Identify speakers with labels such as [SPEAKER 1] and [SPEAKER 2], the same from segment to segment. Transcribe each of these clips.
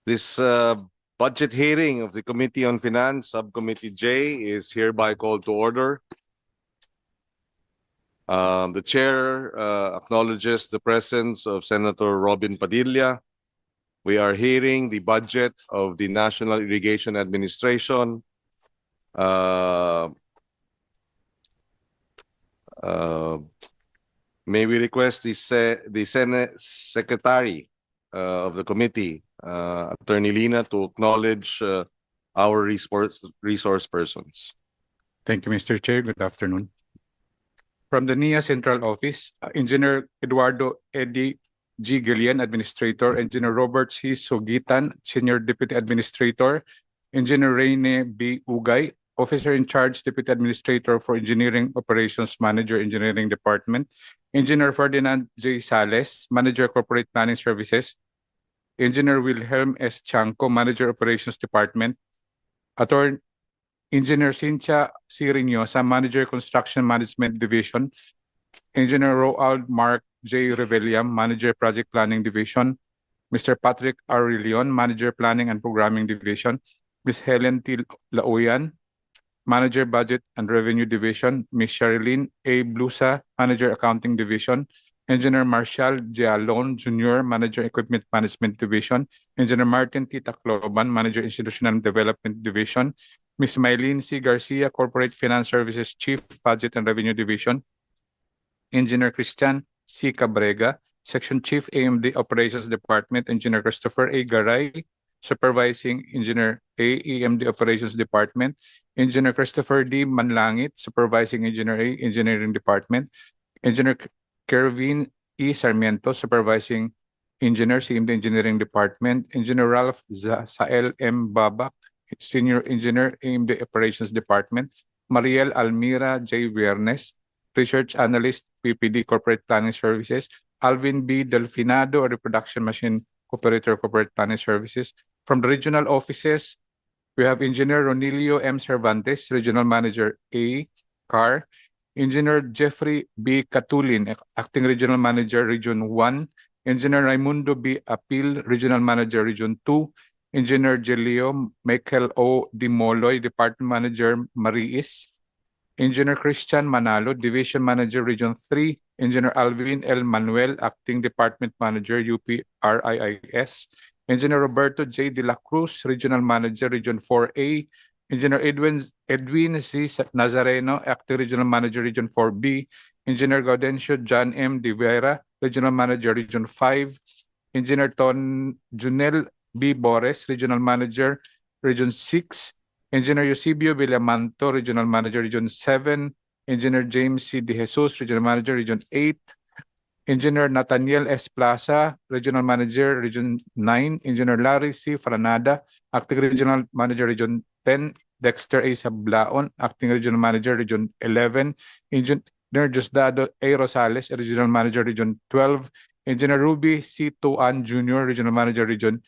[SPEAKER 1] This budget hearing of the Committee on Finance, Subcommittee J, is hereby called to order. The chair acknowledges the presence of Senator Robin Padilla. We are hearing the budget of the National Irrigation Administration. May we request the Senate Secretary of the committee, Attorney Lina, to acknowledge our resource persons.
[SPEAKER 2] Thank you, Mr. Chair. Good afternoon. From the NIA Central Office, Engineer Eduardo Eddie G. Gillian, Administrator; Engineer Robert C. Sugitan, Senior Deputy Administrator; Engineer Rene B. Ugay, Officer in Charge, Deputy Administrator for Engineering Operations Manager, Engineering Department; Engineer Ferdinand J. Sales, Manager Corporate Planning Services; Engineer Wilhelm S. Chanco, Manager Operations Department; Attorney Engineer Cynthia C. Reynosa, Manager Construction Management Division; Engineer Roald Mark J. Reveliam, Manager Project Planning Division; Mr. Patrick R. Leon, Manager Planning and Programming Division; Ms. Helen T. Lauyan, Manager Budget and Revenue Division; Ms. Sherilyn A. Blusa, Manager Accounting Division; Engineer Marshall J. Alon Jr., Manager Equipment Management Division; Engineer Martin T. Tacloban, Manager Institutional Development Division; Ms. Mylene C. Garcia, Corporate Finance Services Chief, Budget and Revenue Division; Engineer Christian C. Cabrega, Section Chief, AMD Operations Department; Engineer Christopher A. Garay, Supervising Engineer A, EMD Operations Department; Engineer Christopher D. Manlangit, Supervising Engineer A, Engineering Department; Engineer Kervin E. Sarmiento, Supervising Engineer, CMD Engineering Department; Engineer Ralph Sael M. Babak, Senior Engineer, AMD Operations Department; Mariel Almira J. Viernes, Research Analyst, PPD Corporate Planning Services; Alvin B. Delfinado, Reproduction Machine Operator, Corporate Planning Services. From the regional offices, we have Engineer Ronilio M. Cervantes, Regional Manager A, CAR; Engineer Jeffrey B. Catulin, Acting Regional Manager, Region 1; Engineer Raimundo B. Apil, Regional Manager, Region 2; Engineer Gelio Michael O. Dimoloy, Department Manager, Mariis; Engineer Christian Manalo, Division Manager, Region 3; Engineer Alvin L. Manuel, Acting Department Manager, UP RIIS; Engineer Roberto J. De La Cruz, Regional Manager, Region 4A; Engineer Edwin C. Nazareno, Acting Regional Manager, Region 4B; Engineer Gaudencio John M. De Vera, Regional Manager, Region 5; Engineer Junel B. Bores, Regional Manager, Region 6; Engineer Eusebio Villamanto, Regional Manager, Region 7; Engineer James C. De Jesus, Regional Manager, Region 8; Engineer Nathaniel S. Plaza, Regional Manager, Region 9; Engineer Larry C. Franada, Acting Regional Manager, Region 10; Dexter A. Sablaon, Acting Regional Manager, Region 11; Engineer Diosdado A. Rosales, Regional Manager, Region 12; Engineer Ruby C. Tuan Jr., Regional Manager, Region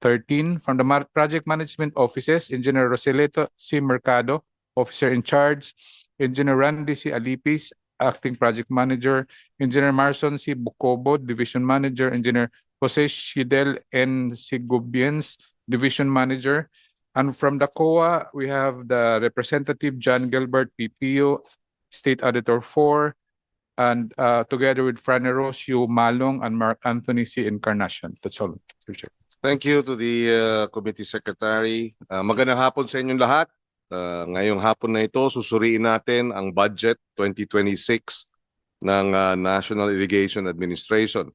[SPEAKER 2] 13. From the Project Management Offices, Engineer Roseleto C. Mercado, Officer in Charge; Engineer Randy C. Alipis, Acting Project Manager; Engineer Marson C. Bucobo, Division Manager; Engineer Jose Shidel N. Sigubiens, Division Manager. And from the COA, we have the Representative John Gilbert PPO, State Auditor 4, and together with Fran Erosio Malong and Mark Anthony C. Encarnacion. That's all, Mr. Chair.
[SPEAKER 1] Thank you to the Committee Secretary. Magandang hapon sa inyong lahat. Ngayong hapon na ito, susuriin natin ang budget 2026 ng National Irrigation Administration.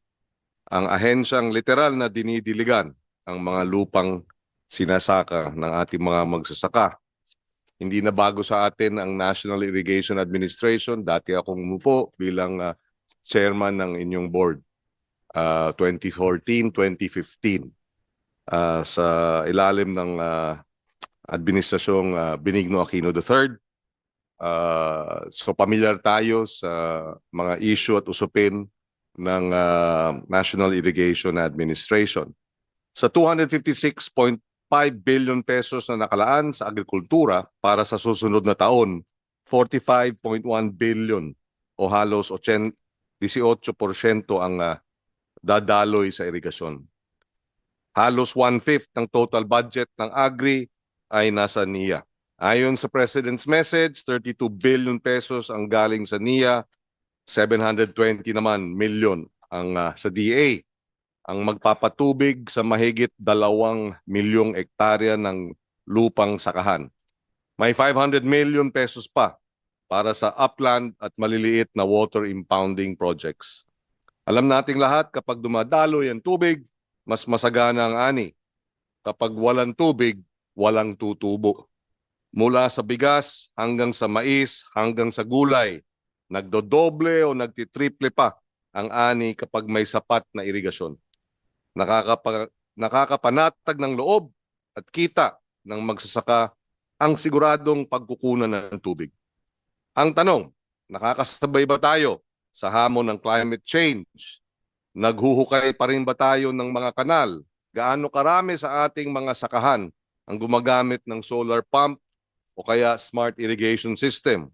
[SPEAKER 1] Ang ahensyang literal na dinidiligan ang mga lupang sinasaka ng ating mga magsasaka. Hindi na bago sa atin ang National Irrigation Administration. Dati akong umupo bilang chairman ng inyong board 2014, 2015 sa ilalim ng Administrasyong Benigno Aquino III. So familiar tayo sa mga issue at usapin ng National Irrigation Administration. Sa 256.5 billion pesos na nakalaan sa agrikultura para sa susunod na taon, 45.1 billion o halos 18% ang dadaloy sa irigasyon. Halos 1/5 ng total budget ng Agri ay nasa NIA. Ayon sa President's message, 32 billion pesos ang galing sa NIA, 720 naman million ang sa DA. Ang magpapatubig sa mahigit 2 milyong ektarya ng lupang sakahan. May 500 million pesos pa para sa upland at maliliit na water impounding projects. Alam nating lahat kapag dumadaloy ang tubig, mas masagana ang ani. Kapag walang tubig, walang tutubo. Mula sa bigas hanggang sa mais, hanggang sa gulay, nagdodoble o nagtitriple pa ang ani kapag may sapat na irigasyon. Nakakapanatag ng loob at kita ng magsasaka ang siguradong pagkukunan ng tubig. Ang tanong, nakakasabay ba tayo sa hamon ng climate change? Naghuhukay pa rin ba tayo ng mga kanal? Gaano karami sa ating mga sakahan ang gumagamit ng solar pump o kaya smart irrigation system?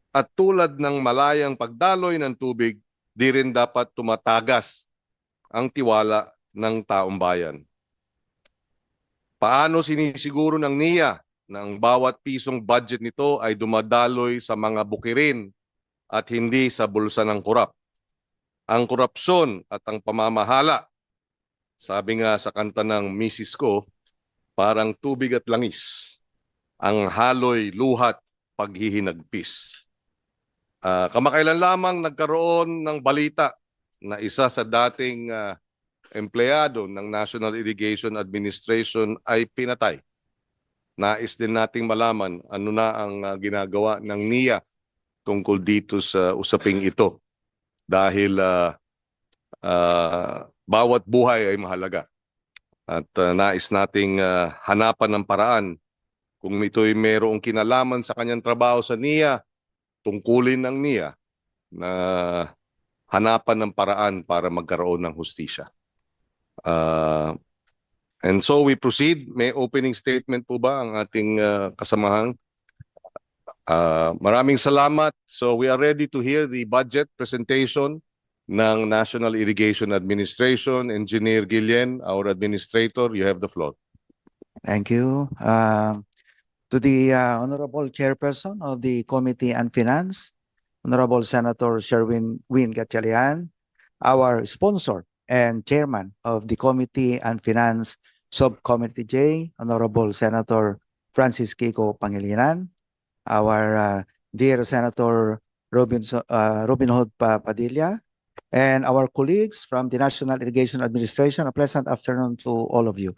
[SPEAKER 1] At tulad ng malayang pagdaloy ng tubig, di rin dapat tumatagas ang tiwala ng taong bayan. Paano sinisiguro ng NIA na ang bawat pisong budget nito ay dumadaloy sa mga bukirin at hindi sa bulsa ng korap? Ang korupsyon at ang pamamahala, sabi nga sa kanta ng misis ko, parang tubig at langis, ang haloy luhat paghihinagpis. Kamakailan lamang nagkaroon ng balita na isa sa dating empleyado ng National Irrigation Administration ay pinatay. Nais din nating malaman ano na ang ginagawa ng NIA tungkol dito sa usaping ito. Dahil bawat buhay ay mahalaga. At nais nating hanapan ng paraan kung ito'y mayroong kinalaman sa kanyang trabaho sa NIA, tungkulin ng NIA na hanapan ng paraan para magkaroon ng hustisya. And so we proceed. May opening statement po ba ang ating kasamahang? Maraming salamat. So we are ready to hear the budget presentation ng National Irrigation Administration. Engineer Guillen, our administrator, you have the floor.
[SPEAKER 3] Thank you. To the Honorable Chairperson of the Committee on Finance, Honorable Senator Sherwin Gatchalian, our sponsor and Chairman of the Committee on Finance Subcommittee J, Honorable Senator Francis Kiko Pangilinan, our dear Senator Robin Hood Padilla, and our colleagues from the National Irrigation Administration. A pleasant afternoon to all of you.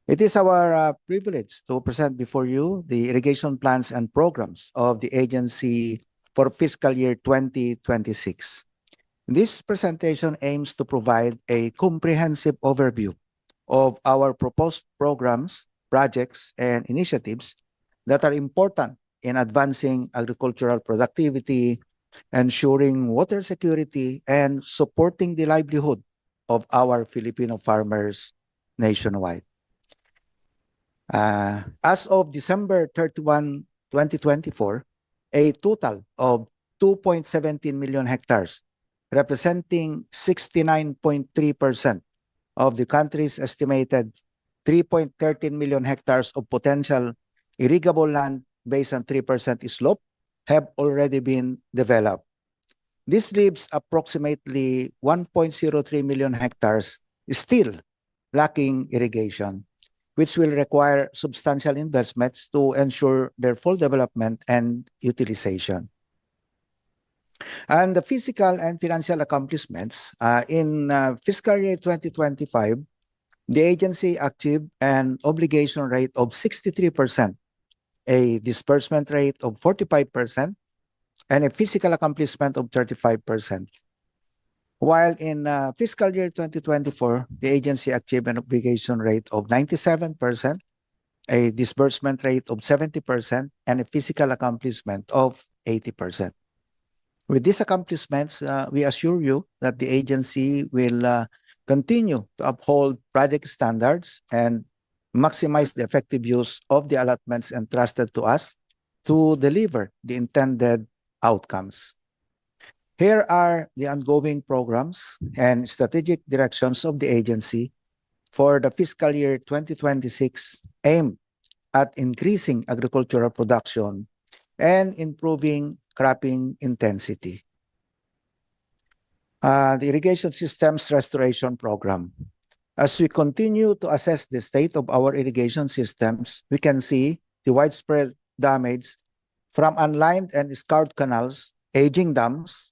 [SPEAKER 3] It is our privilege to present before you the irrigation plans and programs of the agency for fiscal year 2026. This presentation aims to provide a comprehensive overview of our proposed programs, projects, and initiatives that are important in advancing agricultural productivity, ensuring water security, and supporting the livelihood of our Filipino farmers nationwide. As of December 31, 2024, a total of 2.17 million hectares, representing 69.3% of the country's estimated 3.13 million hectares of potential irrigable land based on 3% slope, have already been developed. This leaves approximately 1.03 million hectares still lacking irrigation, which will require substantial investments to ensure their full development and utilization. And the physical and financial accomplishments in fiscal year 2025, the agency achieved an obligation rate of 63%, a disbursement rate of 45%, and a physical accomplishment of 35%. While in fiscal year 2024, the agency achieved an obligation rate of 97%, a disbursement rate of 70%, and a physical accomplishment of 80%. With these accomplishments, we assure you that the agency will continue to uphold project standards and maximize the effective use of the allotments entrusted to us to deliver the intended outcomes. Here are the ongoing programs and strategic directions of the agency for the fiscal year 2026 aimed at increasing agricultural production and improving cropping intensity. The Irrigation Systems Restoration Program. As we continue to assess the state of our irrigation systems, we can see the widespread damage from unlined and scarred canals, aging dams,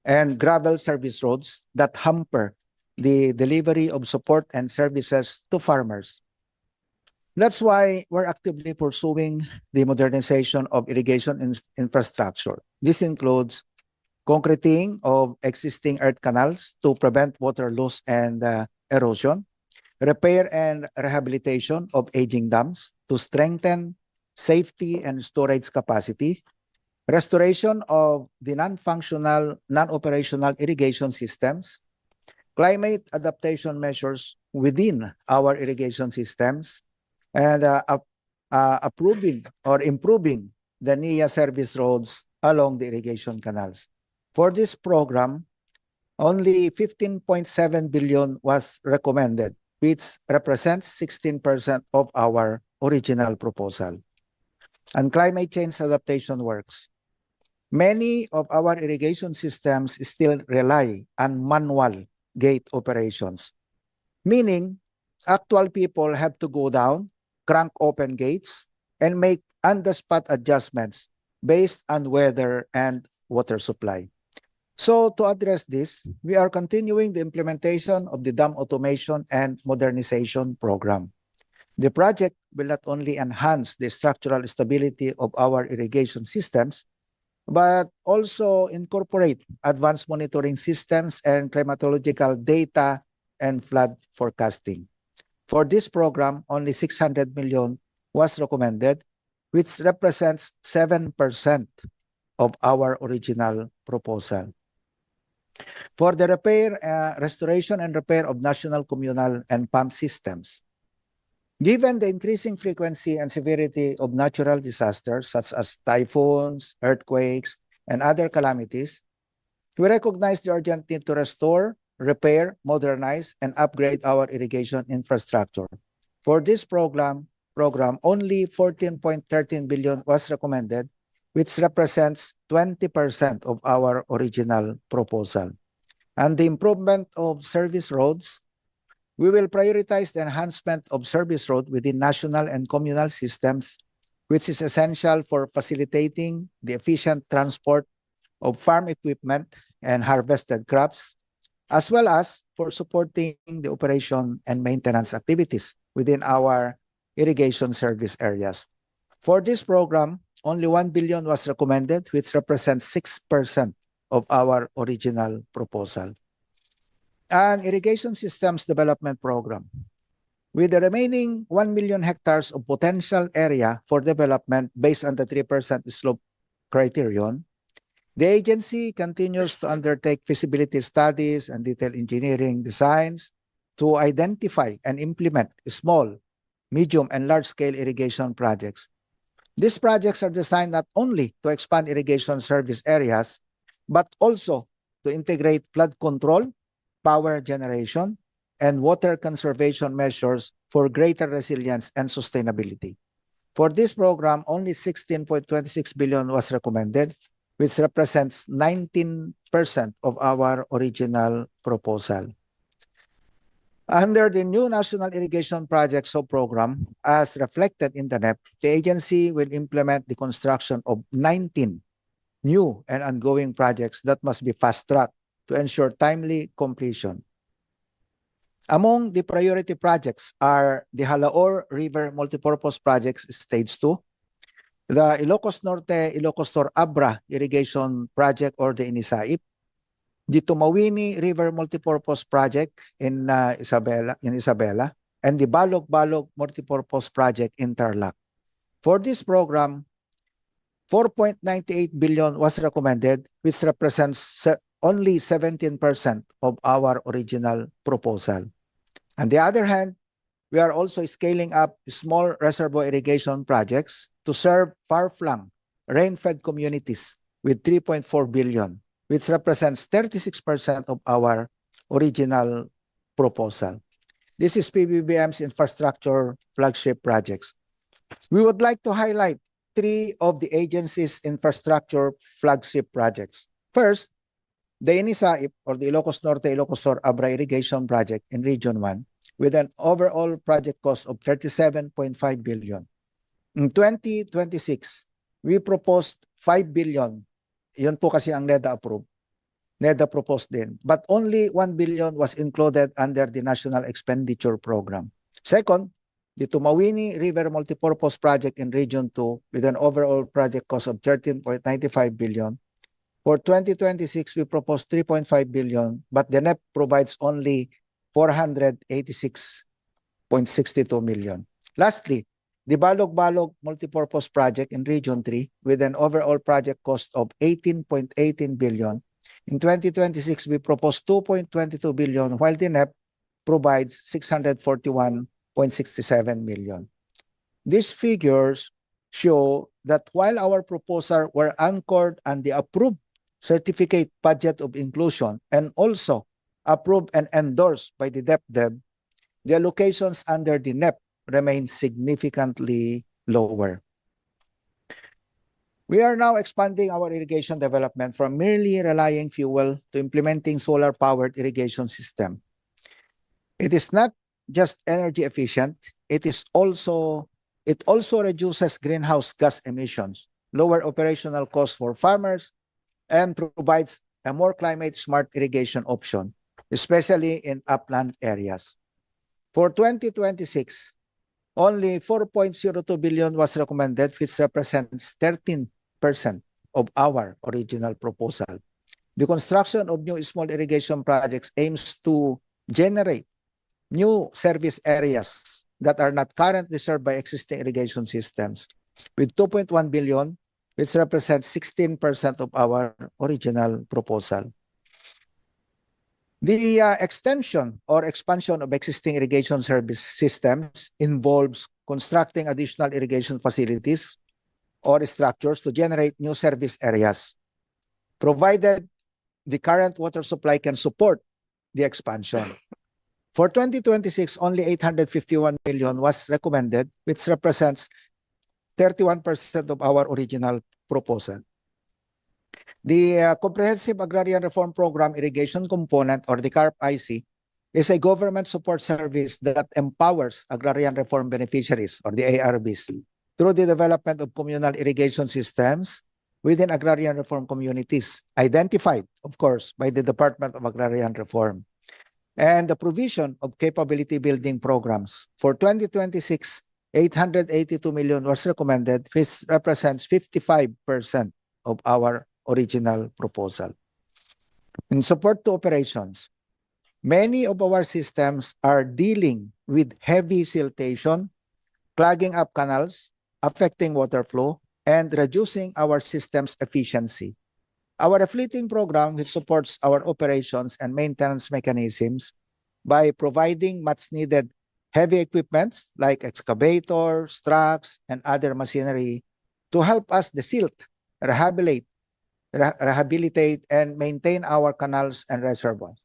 [SPEAKER 3] and gravel service roads that hamper the delivery of support and services to farmers. That's why we're actively pursuing the modernization of irrigation infrastructure. This includes concreting of existing earth canals to prevent water loss and erosion, repair and rehabilitation of aging dams to strengthen safety and storage capacity, restoration of the non-functional, non-operational irrigation systems, climate adaptation measures within our irrigation systems, and approving or improving the NIA service roads along the irrigation canals. For this program, only 15.7 billion was recommended, which represents 16% of our original proposal. And climate change adaptation works. Many of our irrigation systems still rely on manual gate operations, meaning actual people have to go down, crank open gates, and make on-the-spot adjustments based on weather and water supply. So to address this, we are continuing the implementation of the dam automation and modernization program. The project will not only enhance the structural stability of our irrigation systems, but also incorporate advanced monitoring systems and climatological data and flood forecasting. For this program, only 600 million was recommended, which represents 7% of our original proposal. For the repair, restoration and repair of national, communal, and pump systems, given the increasing frequency and severity of natural disasters such as typhoons, earthquakes, and other calamities, we recognize the urgent need to restore, repair, modernize, and upgrade our irrigation infrastructure. For this program, only 14.13 billion was recommended, which represents 20% of our original proposal. And the improvement of service roads, we will prioritize the enhancement of service road within national and communal systems, which is essential for facilitating the efficient transport of farm equipment and harvested crops, as well as for supporting the operation and maintenance activities within our irrigation service areas. For this program, only 1 billion was recommended, which represents 6% of our original proposal. An irrigation systems development program. With the remaining 1 million hectares of potential area for development based on the 3% slope criterion, the agency continues to undertake feasibility studies and detailed engineering designs to identify and implement small, medium, and large-scale irrigation projects. These projects are designed not only to expand irrigation service areas, but also to integrate flood control, power generation, and water conservation measures for greater resilience and sustainability. For this program, only 16.26 billion was recommended, which represents 19% of our original proposal. Under the new National Irrigation Projects Program, as reflected in the NEP, the agency will implement the construction of 19 new and ongoing projects that must be fast-tracked to ensure timely completion. Among the priority projects are the Halaor River Multipurpose Projects Stage 2, the Ilocos Norte, Ilocos Sur Abra Irrigation Project or the INISAIP, the Tumawini River Multipurpose Project in Isabela, and the Balog-Balog Multipurpose Project in Tarlac. For this program, 4.98 billion was recommended, which represents only 17% of our original proposal. On the other hand, we are also scaling up small reservoir irrigation projects to serve far-flung, rain-fed communities with 3.4 billion, which represents 36% of our original proposal. This is PBBM's infrastructure flagship projects. We would like to highlight three of the agency's infrastructure flagship projects. First, the INISAIP or the Ilocos Norte Ilocos Sur Abra Irrigation Project in Region 1 with an overall project cost of 37.5 billion. In 2026, we proposed 5 billion. Yun po kasi ang NEDA approved. NEDA proposed din. But only 1 billion was included under the National Expenditure Program. Second, the Tumawini River Multipurpose Project in Region 2 with an overall project cost of 13.95 billion. For 2026, we proposed 3.5 billion, but the NEP provides only 486.62 million. Lastly, the Balog-Balog Multipurpose Project in Region 3 with an overall project cost of 18.18 billion. In 2026, we proposed 2.22 billion, while the NEP provides 641.67 million. These figures show that while our proposals were anchored on the approved certificate budget of inclusion and also approved and endorsed by the DepDev, the allocations under the NEP remain significantly lower. We are now expanding our irrigation development from merely relying fuel to implementing solar-powered irrigation system. It is not just energy efficient, it also reduces greenhouse gas emissions, lower operational costs for farmers, and provides a more climate-smart irrigation option, especially in upland areas. For 2026, only 4.02 billion was recommended, which represents 13% of our original proposal. The construction of new small irrigation projects aims to generate new service areas that are not currently served by existing irrigation systems, with 2.1 billion, which represents 16% of our original proposal. The extension or expansion of existing irrigation service systems involves constructing additional irrigation facilities or structures to generate new service areas, provided the current water supply can support the expansion. For 2026, only 851 million was recommended, which represents 31% of our original proposal. The Comprehensive Agrarian Reform Program Irrigation Component, or the CARP-IC, is a government support service that empowers agrarian reform beneficiaries, or the ARBs, through the development of communal irrigation systems within agrarian reform communities, identified, of course, by the Department of Agrarian Reform, and the provision of capability building programs. For 2026, 882 million was recommended, which represents 55% of our original proposal. In support to operations, many of our systems are dealing with heavy siltation, clogging up canals, affecting water flow, and reducing our system's efficiency. Our refleeting program, which supports our operations and maintenance mechanisms by providing much needed heavy equipments like excavators, trucks, and other machinery to help us desilt, rehabilitate, and maintain our canals and reservoirs.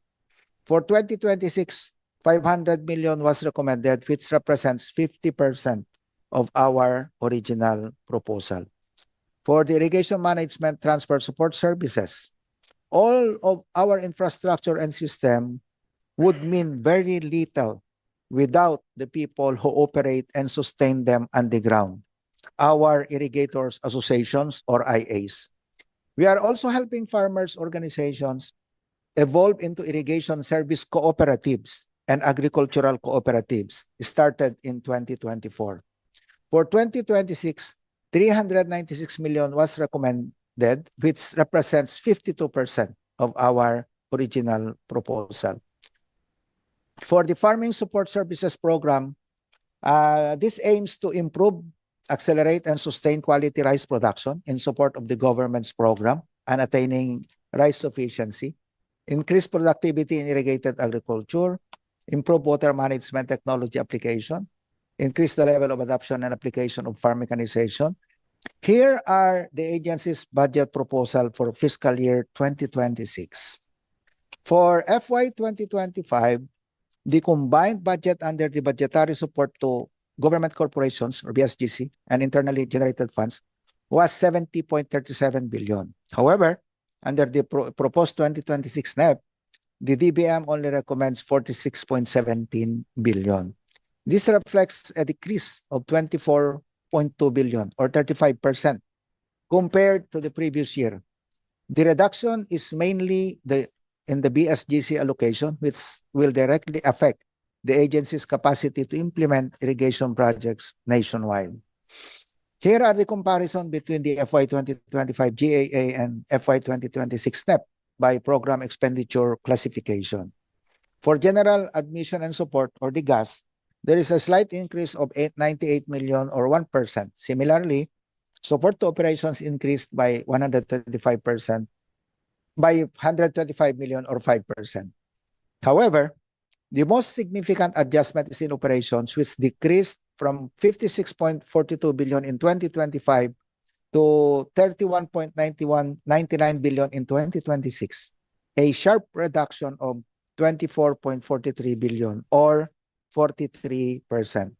[SPEAKER 3] For 2026, 500 million was recommended, which represents 50% of our original proposal. For the irrigation management transfer support services, all of our infrastructure and system would mean very little without the people who operate and sustain them on the ground, our irrigators associations or IAs. We are also helping farmers organizations evolve into irrigation service cooperatives and agricultural cooperatives started in 2024. For 2026, 396 million was recommended, which represents 52% of our original proposal. For the Farming Support Services Program, this aims to improve, accelerate, and sustain quality rice production in support of the government's program and attaining rice sufficiency, increase productivity in irrigated agriculture, improve water management technology application, increase the level of adoption and application of farm mechanization. Here are the agency's budget proposal for fiscal year 2026. For FY 2025, the combined budget under the budgetary support to government corporations or BSGC and internally generated funds was 70.37 billion. However, under the proposed 2026 NEP, the DBM only recommends 46.17 billion. This reflects a decrease of 24.2 billion or 35% compared to the previous year. The reduction is mainly in the BSGC allocation, which will directly affect the agency's capacity to implement irrigation projects nationwide. Here are the comparison between the FY 2025 GAA and FY 2026 NEP by program expenditure classification. For general admission and support, or the GAS, there is a slight increase of 98 million or 1%. Similarly, support to operations increased by 125%, by 125 million or 5%. However, the most significant adjustment is in operations, which decreased from 56.42 billion in 2025 to 31.99 billion in 2026, a sharp reduction of 24.43 billion or 43%.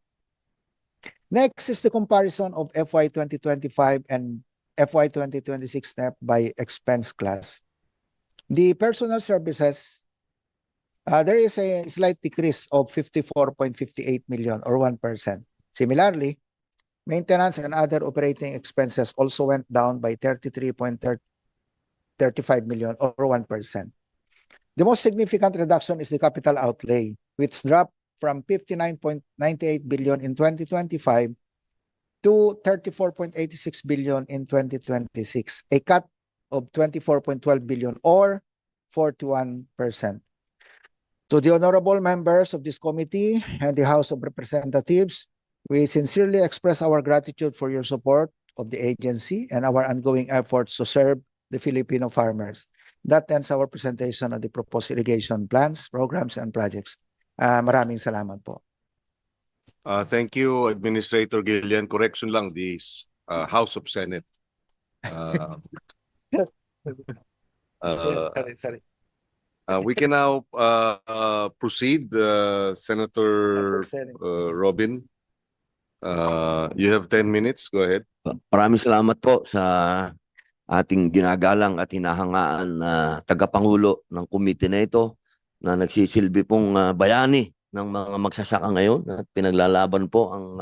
[SPEAKER 3] Next is the comparison of FY 2025 and FY 2026 NEP by expense class. The personal services, there is a slight decrease of 54.58 million or 1%. Similarly, maintenance and other operating expenses also went down by 33.35 million or 1%. The most significant reduction is the capital outlay, which dropped from 59.98 billion in 2025 to 34.86 billion in 2026, a cut of 24.12 billion or 41%. To the honorable members of this committee and the House of Representatives, we sincerely express our gratitude for your support of the agency and our ongoing efforts to serve the Filipino farmers. That ends our presentation of the proposed irrigation plans, programs, and projects. Maraming salamat po.
[SPEAKER 1] Thank you, Administrator Gillian. Correction lang, this House of Senate.
[SPEAKER 3] Sorry.
[SPEAKER 1] We can now proceed, Senator Robin. You have 10 minutes. Go ahead.
[SPEAKER 4] Maraming salamat po sa ating ginagalang at hinahangaan na tagapangulo ng komite na ito na nagsisilbi pong bayani ng mga magsasaka ngayon at pinaglalaban po ang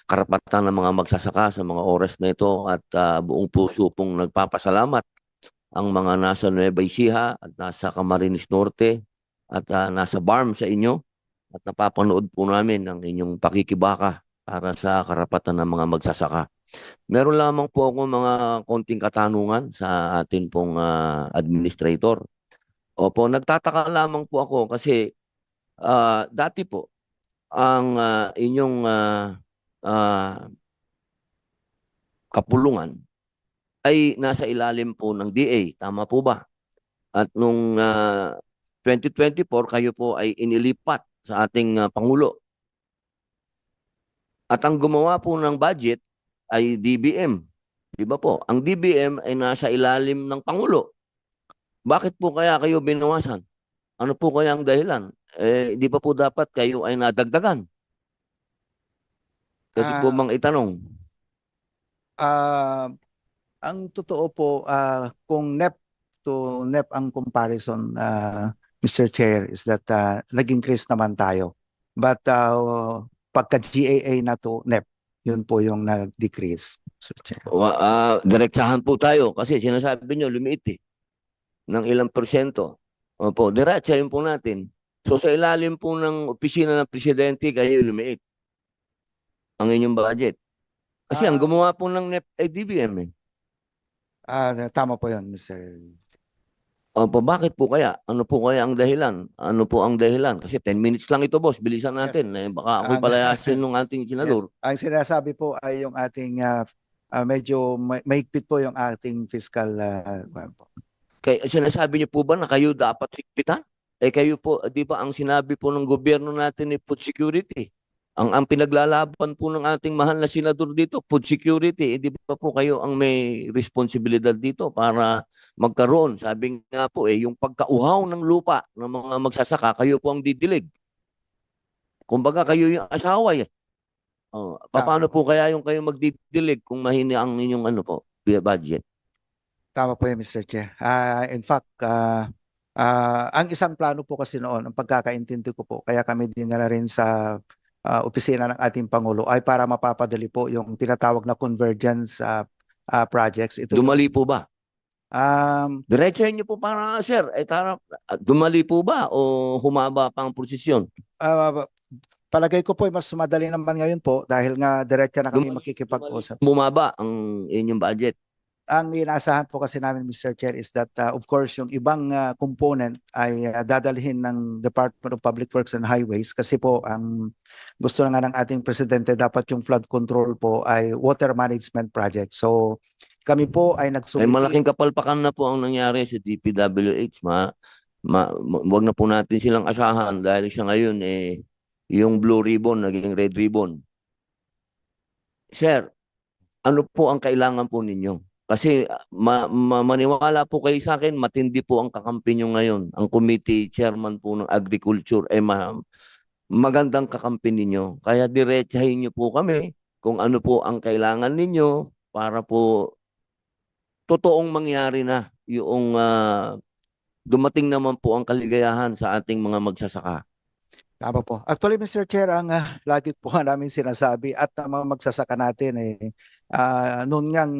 [SPEAKER 4] karapatan ng mga magsasaka sa mga oras na ito at buong puso pong nagpapasalamat ang mga nasa Nueva Ecija at nasa Camarines Norte at nasa BARM sa inyo at napapanood po namin ang inyong pakikibaka para sa karapatan ng mga magsasaka. Meron lamang po ako mga konting katanungan sa atin pong administrator. Opo, nagtataka lamang po ako kasi dati po ang inyong kapulungan ay nasa ilalim po ng DA. Tama po ba? At nung 2024, kayo po ay inilipat sa ating Pangulo. At ang gumawa po ng budget ay DBM. Di ba po? Ang DBM ay nasa ilalim ng Pangulo. Bakit po kaya kayo binawasan? Ano po kaya ang dahilan? Di ba po dapat kayo ay nadagdagan? Pwede po bang itanong?
[SPEAKER 3] Ang totoo po, kung NEP to NEP ang comparison, Mr. Chair, is that nag-increase naman tayo. But pagka GAA na to NEP, yun po yung nag-decrease.
[SPEAKER 4] Diretsahan po tayo kasi sinasabi nyo lumiit ng ilang porsyento. Opo, diretsahin po natin. So sa ilalim po ng opisina ng presidente, kayo lumiit ang inyong budget. Kasi ang gumawa po ng NEP ay DBM .
[SPEAKER 3] Tama po yun, Mr.
[SPEAKER 4] Opo, bakit po kaya? Ano po kaya ang dahilan? Ano po ang dahilan? Kasi 10 minutes lang ito, boss. Bilisan natin. Baka ako'y palayasin ng ating senador.
[SPEAKER 3] Yes. Ang sinasabi po ay yung ating medyo mahigpit po yung ating fiscal
[SPEAKER 4] Kaya sinasabi niyo po ba na kayo dapat higpitan? Kayo po, di ba ang sinabi po ng gobyerno natin ni food security? Ang pinaglalaban po ng ating mahal na senador dito, food security. Di ba po kayo ang may responsibilidad dito para magkaroon? Sabi nga po yung pagkauhaw ng lupa ng mga magsasaka, kayo po ang didilig. Kumbaga kayo yung asawa eh. Oh, paano po kaya yung kayo magdidilig kung mahina ang inyong ano po, budget?
[SPEAKER 3] Tama po yan, Mr. Chair. In fact, ang isang plano po kasi noon, ang pagkakaintindi ko po, kaya kami dinala rin sa opisina ng ating Pangulo ay para mapapadali po yung tinatawag na convergence projects. Ito yung,
[SPEAKER 4] Dumali po ba? Diretsahin niyo po para, sir. Dumali po ba o humaba pa ang prosesyon?
[SPEAKER 3] palagay ko po mas madali naman ngayon po dahil nga diretsa na kami makikipag-usap.
[SPEAKER 4] Bumaba ang inyong budget.
[SPEAKER 3] Ang inaasahan po kasi namin, Mr. Chair, is that of course yung ibang component ay dadalhin ng Department of Public Works and Highways kasi po ang gusto na nga ng ating presidente dapat yung flood control po ay water management project. So kami po ay
[SPEAKER 4] Ay
[SPEAKER 3] nagsumiti.
[SPEAKER 4] malaking kapalpakan na po ang nangyari sa DPWH. Wag na po natin silang asahan dahil siya ngayon yung blue ribbon naging red ribbon. Sir, ano po ang kailangan po ninyo? Kasi maniwala po kayo sa akin, matindi po ang kakampi nyo ngayon. Ang committee chairman po ng agriculture ay magandang kakampi ninyo. Kaya diretsahin nyo po kami kung ano po ang kailangan ninyo para po totoong mangyari na yung dumating naman po ang kaligayahan sa ating mga magsasaka.
[SPEAKER 3] Tama po. Actually, Mr. Chair, ang lagi po nga namin sinasabi at ang mga magsasaka natin noon ngang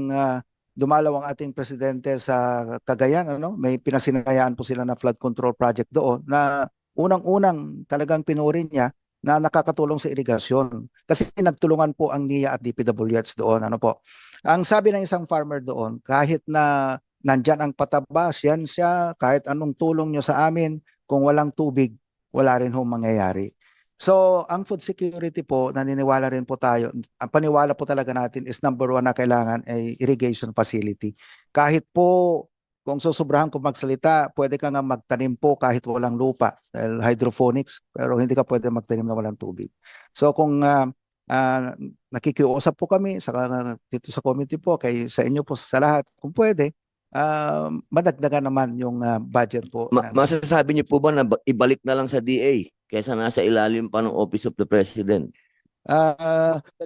[SPEAKER 3] dumalaw ang ating presidente sa Cagayan, may pinasinayaan po sila na flood control project doon na unang-unang talagang pinuri niya na nakakatulong sa irigasyon. Kasi nagtulungan po ang NIA at DPWH doon. Ang sabi ng isang farmer doon, kahit na nandyan ang patabas, yan siya, kahit anong tulong nyo sa amin, kung walang tubig, wala rin hong mangyayari. So, ang food security po, naniniwala rin po tayo, ang paniwala po talaga natin is number one na kailangan ay irrigation facility. Kahit po, kung susobrahan ko magsalita, pwede ka nga magtanim po kahit walang lupa, dahil hydroponics, pero hindi ka pwede magtanim na walang tubig. So, kung nakikiusap po kami dito sa committee po, sa inyo po sa lahat, kung pwede, madagdagan naman yung budget po.
[SPEAKER 4] Masasabi niyo po ba na ibalik na lang sa DA kaysa nasa ilalim pa ng Office of the President?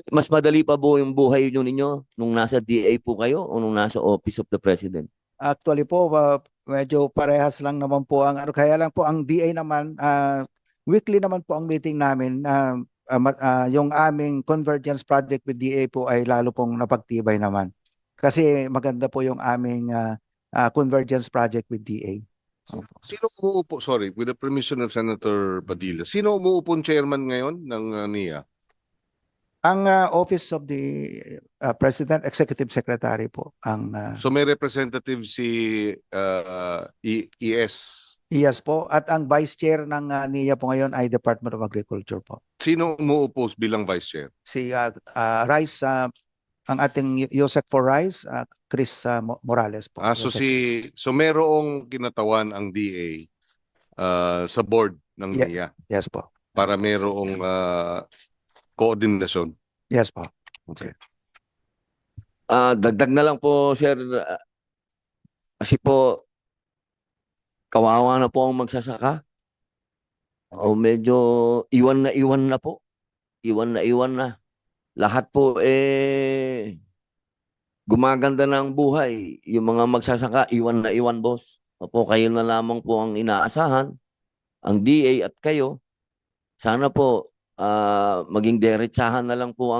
[SPEAKER 4] Mas madali pa po yung buhay ninyo nung nasa DA po kayo o nung nasa Office of the President?
[SPEAKER 3] Actually po, medyo parehas lang naman po ang kaya lang po ang DA naman, weekly naman po ang meeting namin. Yung aming convergence project with DA po ay lalo pong napagtibay naman. Kasi maganda po yung aming convergence project with DA.
[SPEAKER 1] Sino umuupo, sorry, with the permission of Senator Padilla, sino umuupong chairman ngayon ng NIA?
[SPEAKER 3] Ang Office of the President Executive Secretary po.
[SPEAKER 1] So may representative si ES.
[SPEAKER 3] Yes po. At ang Vice Chair ng NIA po ngayon ay Department of Agriculture po.
[SPEAKER 1] Sino umuupo bilang Vice Chair?
[SPEAKER 3] Si Rice, ang ating Yosek for Rice, Chris Morales po.
[SPEAKER 1] So merong kinatawan ang DA sa board ng NIA
[SPEAKER 3] Yes po.
[SPEAKER 1] para merong koordinasyon.
[SPEAKER 3] Yes po.
[SPEAKER 1] Okay.
[SPEAKER 4] Dagdag na lang po, sir. Kasi po, kawawa na po ang magsasaka. O medyo iwan na po. Iwan na. Lahat po gumaganda na ang buhay. Yung mga magsasaka, iwan na, boss. Opo, kayo na lamang po ang inaasahan. Ang DA at kayo. Sana po, maging derechahan na lang po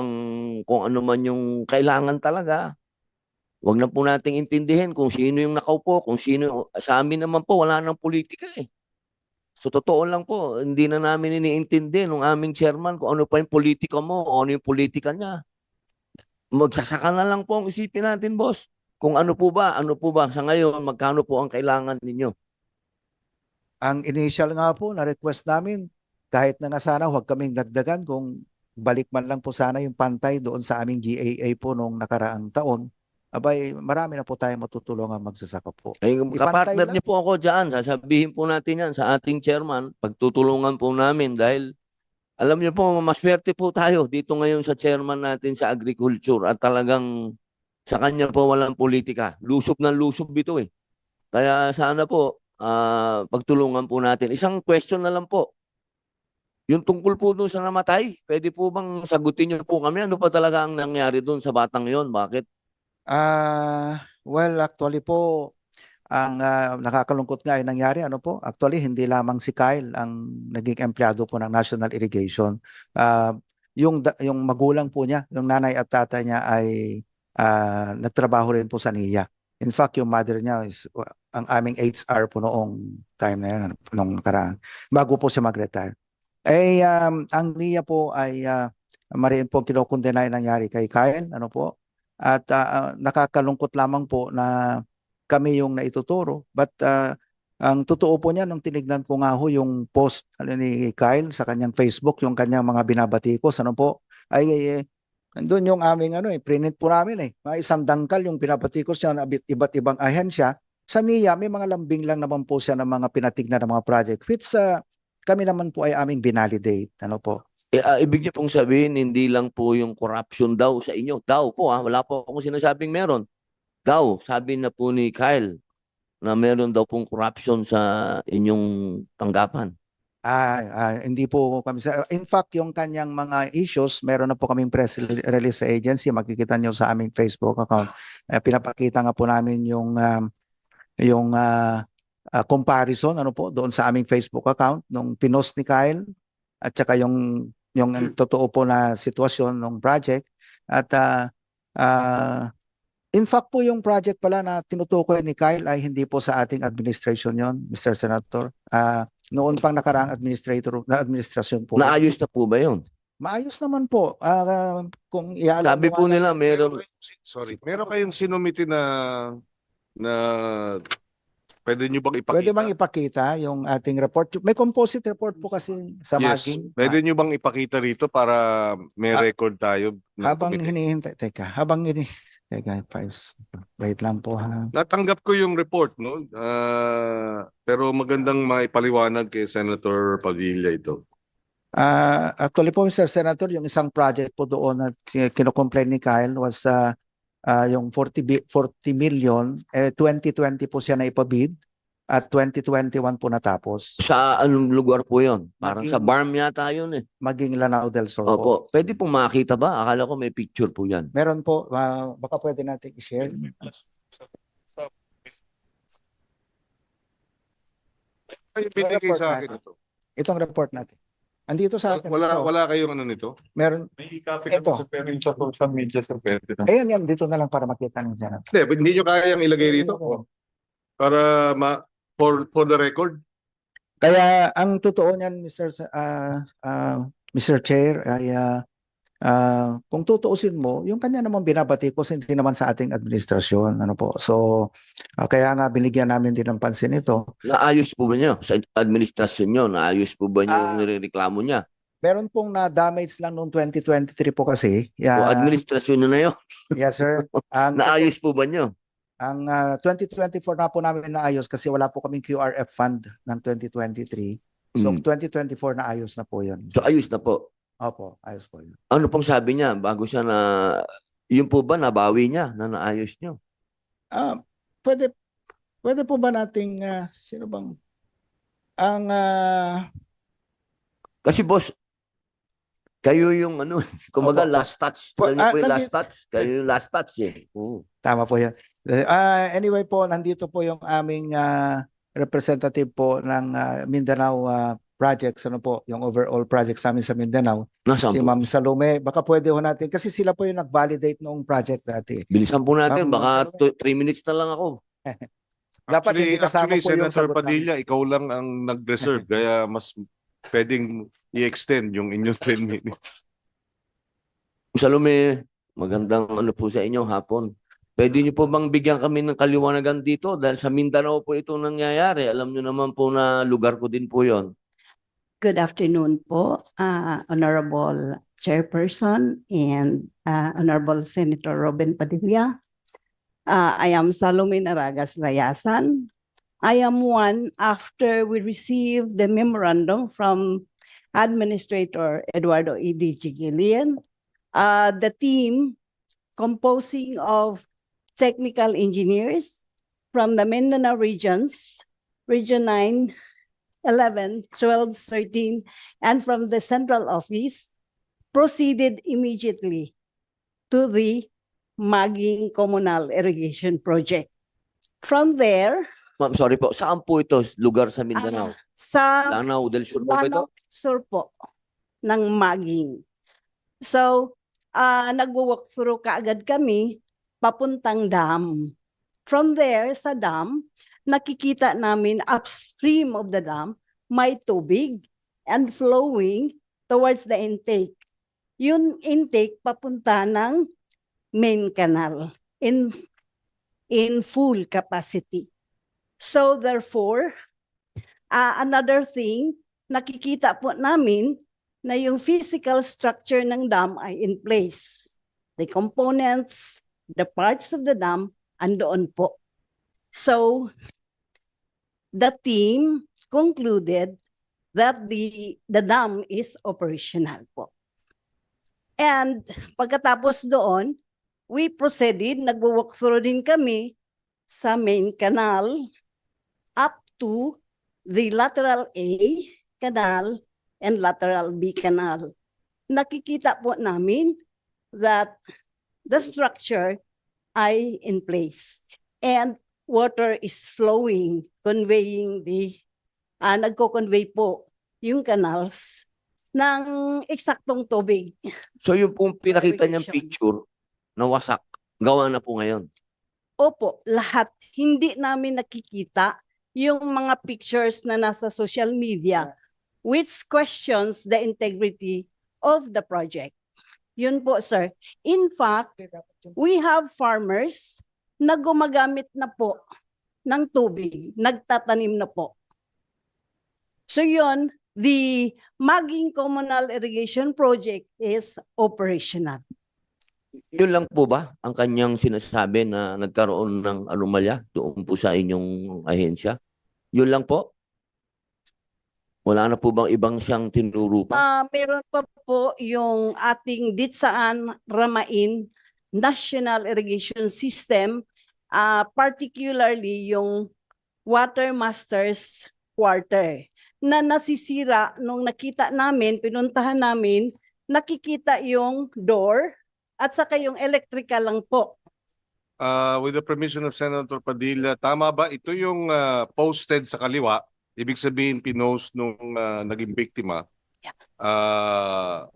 [SPEAKER 4] kung ano man yung kailangan talaga. Huwag na po nating intindihin kung sino yung nakaupo, kung sino. Sa amin naman po, wala nang politika eh. So totoo lang po, hindi na namin iniintindi ng aming chairman kung ano pa yung politika mo o ano yung politika niya. Magsasaka na lang po ang isipin natin, boss. Kung ano po ba sa ngayon, magkano po ang kailangan ninyo?
[SPEAKER 3] Ang initial nga po na request namin, kahit na nga sana huwag kaming dagdagan kung balik man lang po sana yung pantay doon sa aming GAA po nung nakaraang taon. Abay, marami na po tayo matutulungan magsasaka po.
[SPEAKER 4] Ay,
[SPEAKER 3] Ipantay
[SPEAKER 4] kapartner
[SPEAKER 3] lang.
[SPEAKER 4] niyo po ako dyan. Sasabihin po natin yan sa ating chairman. Pagtutulungan po namin dahil alam niyo po, maswerte po tayo dito ngayon sa chairman natin sa agriculture at talagang sa kanya po walang politika. Lusob ng lusob ito eh. Kaya sana po, pagtulungan po natin. Isang question na lang po. Yung tungkol po doon sa namatay, pwede po bang sagutin niyo po kami? Ano pa talaga ang nangyari doon sa batang yon? Bakit?
[SPEAKER 3] Well, actually po, ang nakakalungkot nga ay nangyari, ano po, actually hindi lamang si Kyle ang naging empleyado po ng National Irrigation. Yung magulang po niya, yung nanay at tatay niya ay nagtrabaho rin po sa NIA. In fact, yung mother niya is ang aming HR po noong time na yan, noong nakaraan, bago po siya mag-retire. Ang NIA po ay mariin po kinokondena yung nangyari kay Kyle, ano po, at nakakalungkot lamang po na kami yung naituturo. But ang totoo po niya, nung tinignan ko nga ho yung post ni Kyle sa kanyang Facebook, yung kanyang mga binabatikos, ano po, nandun yung aming print po namin Mga isang dangkal yung binabatikos niya na iba't ibang ahensya. Sa NIA, may mga lambing lang naman po siya ng mga pinatignan ng mga project, which kami naman po ay aming binalidate. Ano po?
[SPEAKER 4] Ibig niyo pong sabihin, hindi lang po yung corruption daw sa inyo. Daw po wala po akong sinasabing meron. Daw, sabi na po ni Kyle na meron daw pong corruption sa inyong tanggapan.
[SPEAKER 3] Hindi po kami. In fact, yung kanyang mga issues, meron na po kaming press release sa agency. Makikita nyo sa aming Facebook account. Pinapakita nga po namin yung comparison po doon sa aming Facebook account nung pinost ni Kyle at saka yung totoo po na sitwasyon ng project. At in fact po yung project pala na tinutukoy ni Kyle ay hindi po sa ating administration yon, Mr. Senator. Noon pang nakaraang administrasyon po.
[SPEAKER 4] Naayos na po ba yun?
[SPEAKER 3] Maayos naman po. Kung
[SPEAKER 4] Sabi po nila meron.
[SPEAKER 1] Meron kayong sinumiti na pwede nyo bang ipakita?
[SPEAKER 3] Pwede bang ipakita yung ating report? May composite report po kasi sa
[SPEAKER 1] Yes.
[SPEAKER 3] maging.
[SPEAKER 1] Pwede nyo bang ipakita rito para may record tayo? ng
[SPEAKER 3] Habang
[SPEAKER 1] committee?
[SPEAKER 3] hinihintay, teka, files. Wait lang po ha.
[SPEAKER 1] Natanggap ko yung report, no? Pero magandang maipaliwanag kay Senator Padilla ito.
[SPEAKER 3] Actually po, Mr. Senator, yung isang project po doon na kinocomplain ni Kyle was yung 40 million, 2020 po siya na ipabid at 2021 po natapos.
[SPEAKER 4] Sa anong lugar po yun? Parang sa
[SPEAKER 3] Maging-
[SPEAKER 4] Barm yata yun eh.
[SPEAKER 3] Maging Lanao del Sur po.
[SPEAKER 4] Opo. Pwede pong makita ba? Akala ko may picture po yan.
[SPEAKER 3] Meron po, baka pwede natin i-share.
[SPEAKER 1] Ay, binigay sa akin ito.
[SPEAKER 3] Itong report natin. Andito sa atin. Ito.
[SPEAKER 1] Wala kayong ano nito?
[SPEAKER 3] Meron.
[SPEAKER 2] May copy
[SPEAKER 3] Ito.
[SPEAKER 2] sa pero yung sa social media sa pwede na.
[SPEAKER 3] Ayan, dito na lang para makita ng Senator.
[SPEAKER 1] Hindi nyo kayang ilagay rito? Para for the record?
[SPEAKER 3] Kaya ang totoo niyan, Mr. Chair, ay kung tutuusin mo, yung kanya naman binabatikos hindi naman sa ating administrasyon. Ano po? So, kaya nga binigyan namin din ng pansin ito.
[SPEAKER 4] Naayos po ba niyo? Sa administrasyon niyo, naayos po ba niyo yung nirereklamo niya?
[SPEAKER 3] Meron pong na-damage lang noong 2023 po kasi.
[SPEAKER 4] O administrasyon niyo na yun?
[SPEAKER 3] Yes, sir.
[SPEAKER 4] Naayos po ba niyo?
[SPEAKER 3] Ang 2024 na po namin naayos kasi wala po kaming QRF fund ng 2023. So, 2024 na ayos na po yun.
[SPEAKER 4] So ayos na po.
[SPEAKER 3] Opo, ayos po yun.
[SPEAKER 4] Ano pong sabi niya bago siya na, yun po ba nabawi niya na naayos niyo?
[SPEAKER 3] Pwede po ba nating, sino bang,
[SPEAKER 4] Kasi boss, kayo yung kumbaga
[SPEAKER 3] Opo.
[SPEAKER 4] last touch. Alam niyo po yung last touch? Kayo yung last touch eh. Oo.
[SPEAKER 3] tama po yan. Anyway po, nandito po yung aming representative po ng Mindanao projects, yung overall projects namin sa Mindanao.
[SPEAKER 4] Nasaan
[SPEAKER 3] Si
[SPEAKER 4] po?
[SPEAKER 3] Ma'am Salome, baka pwede ho natin, kasi sila po yung nag-validate noong project dati.
[SPEAKER 4] Bilisan po natin.
[SPEAKER 3] Ma'am
[SPEAKER 4] Baka
[SPEAKER 3] Salome.
[SPEAKER 4] 3 minutes na lang ako.
[SPEAKER 3] Dapat hindi kasama
[SPEAKER 1] Actually,
[SPEAKER 3] po yung
[SPEAKER 1] Senator
[SPEAKER 3] sagot
[SPEAKER 1] Padilla, ikaw lang ang nag-reserve. Kaya mas pwedeng i-extend yung inyong 10 minutes.
[SPEAKER 4] Salome, magandang po sa inyo hapon. Pwede niyo po bang bigyan kami ng kaliwanagan dito? Dahil sa Mindanao po ito nangyayari. Alam niyo naman po na lugar ko din po yon.
[SPEAKER 5] Good afternoon po, Honorable Chairperson and Honorable Senator Robin Padilla. I am Salome Naragas Layasan. I am one after we received the memorandum from Administrator Eduardo E.D. Gillian. The team composing of technical engineers from the Mindanao regions, Region 9, 11, 12, 13, and from the central office, proceeded immediately to the Maging Communal Irrigation Project. From there,
[SPEAKER 4] Ma'am, sorry po. Saan po ito? Lugar sa Mindanao?
[SPEAKER 5] sa
[SPEAKER 4] Lanao del Sur po ba ito?
[SPEAKER 5] Lanao Sur po ng Maging. So, nag-walk through kaagad kami papuntang dam. From there, sa dam, nakikita namin upstream of the dam, may tubig and flowing towards the intake. Yung intake papunta ng main canal in full capacity. So therefore, another thing, nakikita po namin na yung physical structure ng dam ay in place. The components, the parts of the dam, andoon po. So, the team concluded that the dam is operational po. And pagkatapos doon, we proceeded, nag-walk through din kami sa main canal up to the lateral A canal and lateral B canal. Nakikita po namin that the structure ay in place and water is flowing, conveying nagko-convey po yung canals ng eksaktong tubig.
[SPEAKER 4] So yung pong pinakita niyang
[SPEAKER 5] Irrigation.
[SPEAKER 4] picture na wasak, gawa na po ngayon.
[SPEAKER 5] Opo, lahat. Hindi namin nakikita yung mga pictures na nasa social media which questions the integrity of the project. Yun po, sir. In fact, we have farmers na gumagamit na po ng tubig, nagtatanim na po. So yun, the Maging Communal Irrigation Project is operational.
[SPEAKER 4] Yun lang po ba ang kanyang sinasabi na nagkaroon ng anomalya doon po sa inyong ahensya? Yun lang po? Wala na po bang ibang siyang tinuro pa?
[SPEAKER 5] Meron pa po yung ating Ditsaan Ramain National Irrigation System, particularly yung Water Masters Quarter na nasisira nung nakita namin, pinuntahan namin, nakikita yung door at saka yung electrical lang po.
[SPEAKER 1] With the permission of Senator Padilla, tama ba ito yung posted sa kaliwa? Ibig sabihin pinost nung naging biktima.
[SPEAKER 5] Yeah.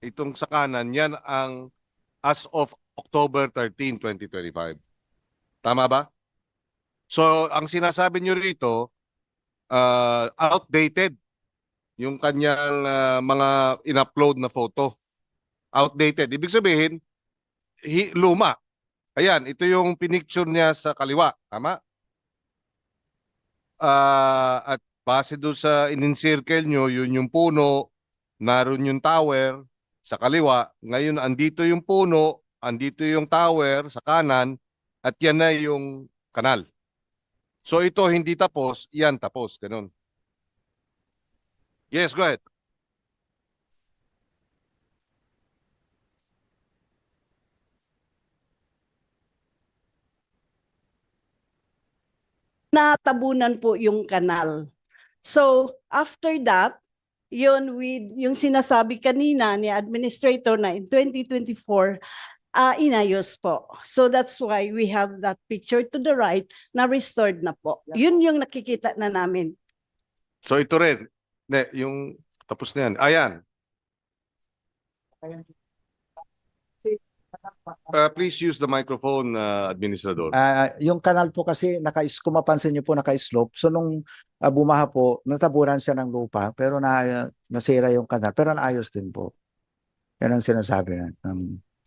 [SPEAKER 1] Itong sa kanan, yan ang as of October 13, 2025. Tama ba? So, ang sinasabi nyo rito, outdated yung kanyang mga in-upload na photo. Outdated. Ibig sabihin, luma. Ayan, ito yung pinicture niya sa kaliwa. Tama? At base doon sa in-encircle nyo, yun yung puno, naroon yung tower sa kaliwa. Ngayon, andito yung puno, andito yung tower sa kanan, at yan na yung kanal. So ito hindi tapos, yan tapos. Ganun. Yes, go ahead.
[SPEAKER 5] Natabunan po yung kanal. So, after that, yun with yung sinasabi kanina ni administrator na in 2024, inayos po. So that's why we have that picture to the right na restored na po. Yun yung nakikita na namin.
[SPEAKER 1] So ito rin. Ne, yung tapos na yan. Ayan. Please use the microphone, Administrador.
[SPEAKER 3] Yung kanal po kasi kung mapansin niyo po naka-slope. So nung bumaha po, natabunan siya ng lupa pero nasira yung kanal. Pero naayos din po. Yan ang sinasabi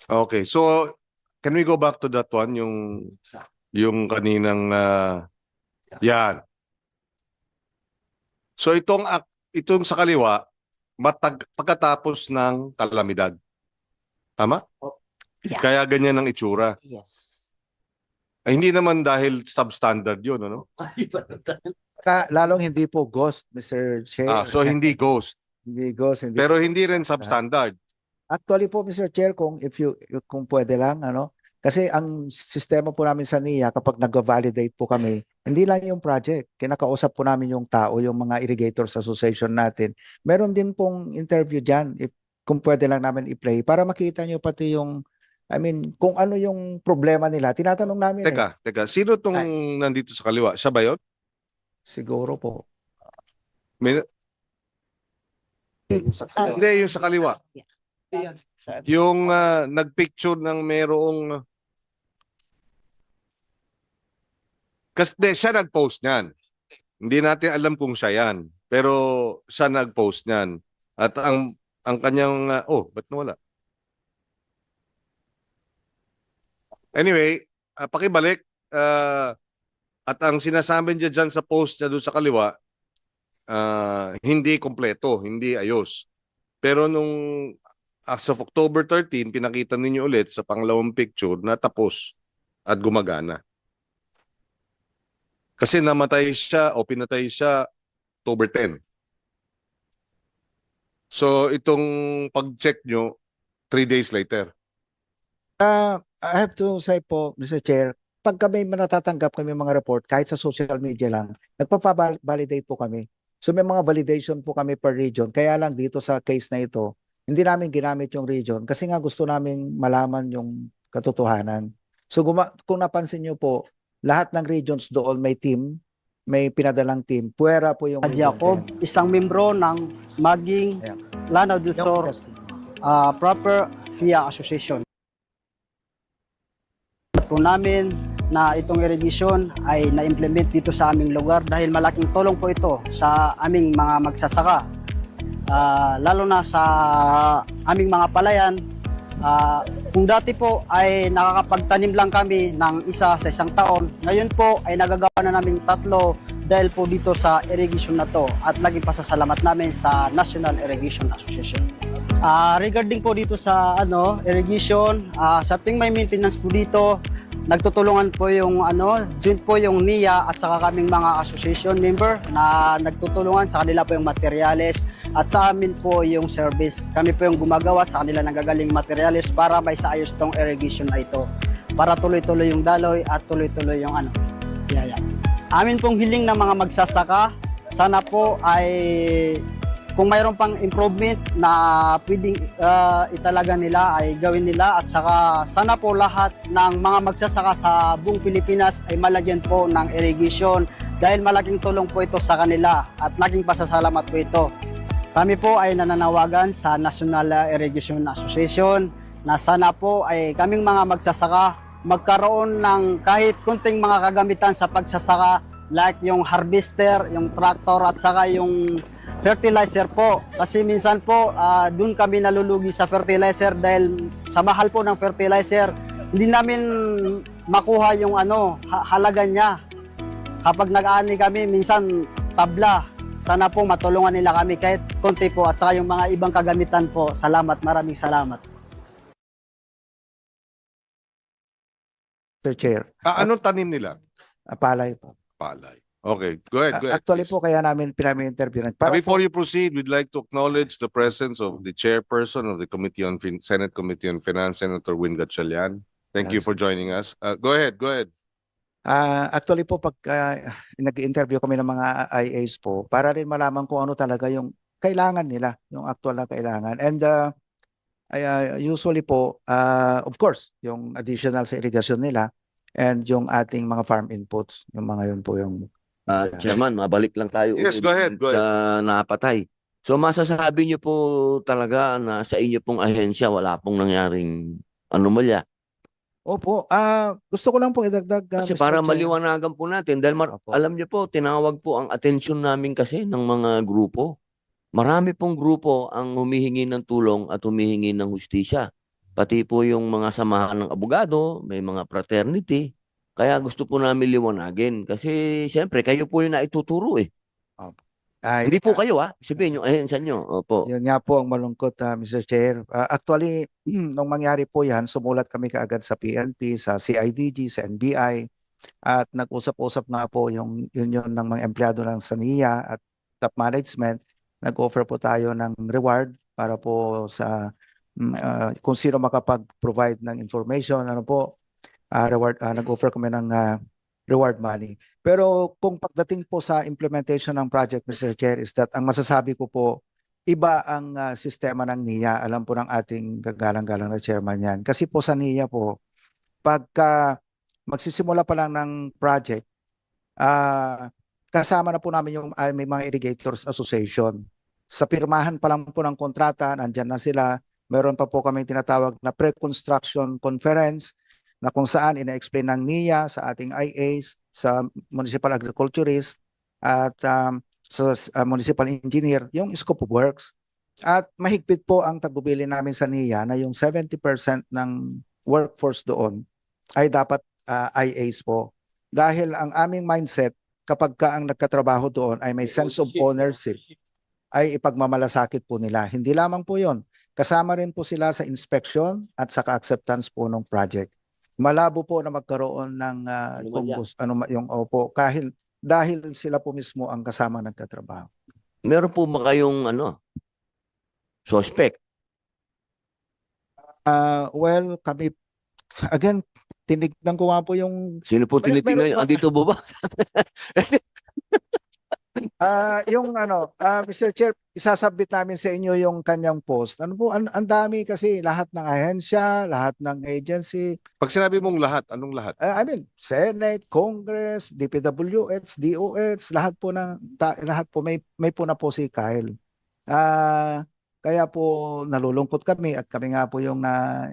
[SPEAKER 1] Okay, so can we go back to that one, yung kaninang yan. So itong sa kaliwa, pagkatapos ng kalamidad. Tama?
[SPEAKER 5] Yeah.
[SPEAKER 1] Kaya ganyan ang itsura.
[SPEAKER 5] Yes.
[SPEAKER 1] Ay, hindi naman dahil substandard yun, ano?
[SPEAKER 3] Lalong hindi po ghost, Mr. Chair.
[SPEAKER 1] So hindi ghost.
[SPEAKER 3] Hindi ghost.
[SPEAKER 1] Pero hindi rin substandard.
[SPEAKER 3] Actually po, Mr. Chair, kung pwede lang, Kasi ang sistema po namin sa NIA, kapag nag-validate po kami, hindi lang yung project, kinakausap po namin yung tao, yung mga irrigators association natin. Meron din pong interview dyan, kung pwede lang namin i-play, para makita nyo pati yung, I mean, kung ano yung problema nila. Tinatanong namin
[SPEAKER 1] Teka, sino tong nandito sa kaliwa? Siya ba yun?
[SPEAKER 3] Siguro po.
[SPEAKER 1] May, hindi, yung sa kaliwa. Yung nagpicture ng merong... Kasi siya nag-post niyan. Hindi natin alam kung siya yan. Pero siya nag-post niyan. At ang kanyang... ba't nawala? Anyway, pakibalik. At ang sinasabi niya dyan sa post niya doon sa kaliwa, hindi kompleto, hindi ayos. Pero nung as of October 13, pinakita ninyo ulit sa pangalawang picture na tapos at gumagana. Kasi namatay siya o pinatay siya October 10. So itong pag-check nyo, 3 days later.
[SPEAKER 3] I have to say po, Mr. Chair, pag kami natatanggap kami mga report, kahit sa social media lang, nagpa-validate po kami. So may mga validation po kami per region. Kaya lang dito sa case na ito, hindi namin ginamit yung region kasi nga gusto namin malaman yung katotohanan. So kung napansin nyo po, lahat ng regions doon may team, may pinadalang team. Puwera po yung region
[SPEAKER 6] Jacob,
[SPEAKER 3] 10.
[SPEAKER 6] isang membro ng Maging
[SPEAKER 3] Ayan.
[SPEAKER 6] Lanao del
[SPEAKER 3] Yung
[SPEAKER 6] Sur
[SPEAKER 3] test-
[SPEAKER 6] Proper FIA Association. Po namin na itong irrigation ay na-implement dito sa aming lugar dahil malaking tulong po ito sa aming mga magsasaka. Lalo na sa aming mga palayan. Kung dati po ay nakakapagtanim lang kami ng isa sa isang taon, ngayon po ay nagagawa na namin 3 dahil po dito sa irrigation na to at laging pasasalamat namin sa National Irrigation Association. Regarding po dito sa irrigation, sa tuwing may maintenance po dito, nagtutulungan po yung joint po yung NIA at saka kaming mga association member na nagtutulungan, sa kanila po yung materials at sa amin po yung service. Kami po yung gumagawa, sa kanila nagagaling materials para may saayos tong irrigation na ito. Para tuloy-tuloy yung daloy at tuloy-tuloy yung biyaya. Amin pong hiling ng mga magsasaka, sana po ay kung mayroon pang improvement na pwedeng italaga nila ay gawin nila at saka sana po lahat ng mga magsasaka sa buong Pilipinas ay malagyan po ng irrigation dahil malaking tulong po ito sa kanila at naging pasasalamat po ito. Kami po ay nananawagan sa National Irrigation Association na sana po ay kaming mga magsasaka magkaroon ng kahit kunting mga kagamitan sa pagsasaka like yung harvester, yung tractor at saka yung fertilizer po. Kasi minsan po doon kami nalulugi sa fertilizer dahil sa mahal po ng fertilizer, hindi namin makuha yung halaga niya. Kapag nag-aani kami, minsan tabla. Sana po matulungan nila kami kahit konti po at saka yung mga ibang kagamitan po. Salamat, maraming salamat.
[SPEAKER 3] Mr. Chair,
[SPEAKER 1] Anong tanim nila?
[SPEAKER 3] palay po.
[SPEAKER 1] Palay. Okay, go ahead.
[SPEAKER 3] Actually
[SPEAKER 1] please.
[SPEAKER 3] po, kaya namin pinami-interview.
[SPEAKER 1] Before you proceed, we'd like to acknowledge the presence of the chairperson of the Committee on Senate Committee on Finance, Senator Win Gatchalian. Thank you
[SPEAKER 3] Yes.
[SPEAKER 1] for joining us. Go ahead.
[SPEAKER 3] Actually po, pag nag-interview kami ng mga IAs po, para rin malaman kung ano talaga yung kailangan nila, yung actual na kailangan. And usually po, of course, yung additional sa irrigation nila and yung ating mga farm inputs, yung mga yun po yung...
[SPEAKER 4] Chairman, mabalik lang tayo
[SPEAKER 1] Yes,
[SPEAKER 4] ulit
[SPEAKER 1] go ahead.
[SPEAKER 4] sa napatay. So masasabi niyo po talaga na sa inyo pong ahensya wala pong nangyaring anomalya.
[SPEAKER 3] Opo, gusto ko lang po idagdag,
[SPEAKER 4] Kasi
[SPEAKER 3] Mr.
[SPEAKER 4] para
[SPEAKER 3] Chair.
[SPEAKER 4] maliwanagan po natin, dahil
[SPEAKER 3] Opo.
[SPEAKER 4] alam niyo po, tinawag po ang atensyon namin kasi ng mga grupo. Marami pong grupo ang humihingi ng tulong at humihingi ng hustisya. Pati po yung mga samahan ng abogado, may mga fraternity. Kaya gusto po namin liwanagin. Kasi siyempre, kayo po yung naituturo eh.
[SPEAKER 3] Ay,
[SPEAKER 4] Hindi po kayo Sabihin nyo, ahensya nyo. Opo.
[SPEAKER 3] yun nga po ang malungkot, Mr. Chair. Actually, nung mangyari po yan, sumulat kami kaagad sa PNP, sa CIDG, sa NBI, at nag-usap-usap nga po yung union ng mga empleyado ng SANIA at top management. Nag-offer po tayo ng reward para po sa kung sino makapag-provide ng information, nag-offer kami ng reward money. Pero kung pagdating po sa implementation ng project, Mr. Chair, is that ang masasabi ko po, iba ang sistema ng NIA. Alam po ng ating gagalang-galang na chairman yan. Kasi po sa NIA po, pagka magsisimula pa lang ng project, kasama na po namin yung may mga irrigators association. Sa pirmahan pa lang po ng kontrata, nandyan na sila. Meron pa po kami tinatawag na pre-construction conference na kung saan ina-explain ng NIA sa ating IAs, sa municipal agriculturist at sa municipal engineer yung scope of works. At mahigpit po ang tagubilin namin sa NIA na yung 70% ng workforce doon ay dapat IAs po. Dahil ang aming mindset, kapag ka ang nagkatrabaho doon ay may sense of ownership, ay ipagmamalasakit po nila. Hindi lamang po yon. Kasama rin po sila sa inspection at sa acceptance po ng project. Malabo po na magkaroon ng yung opo dahil sila po mismo ang kasama nagtatrabaho.
[SPEAKER 4] Meron po ba kayong suspect?
[SPEAKER 3] Well, kami again tinignan ko nga po yung
[SPEAKER 4] Sino po tinitingnan? Andito po ba?
[SPEAKER 3] Mr. Chair, isasabit namin sa inyo yung kanyang post. Ano po, ang dami kasi lahat ng ahensya, lahat ng agency.
[SPEAKER 1] Pag sinabi mong lahat, anong lahat?
[SPEAKER 3] I mean, Senate, Congress, DPWH, DOH, lahat po may po na po si Kyle. Kaya po nalulungkot kami at kami nga po yung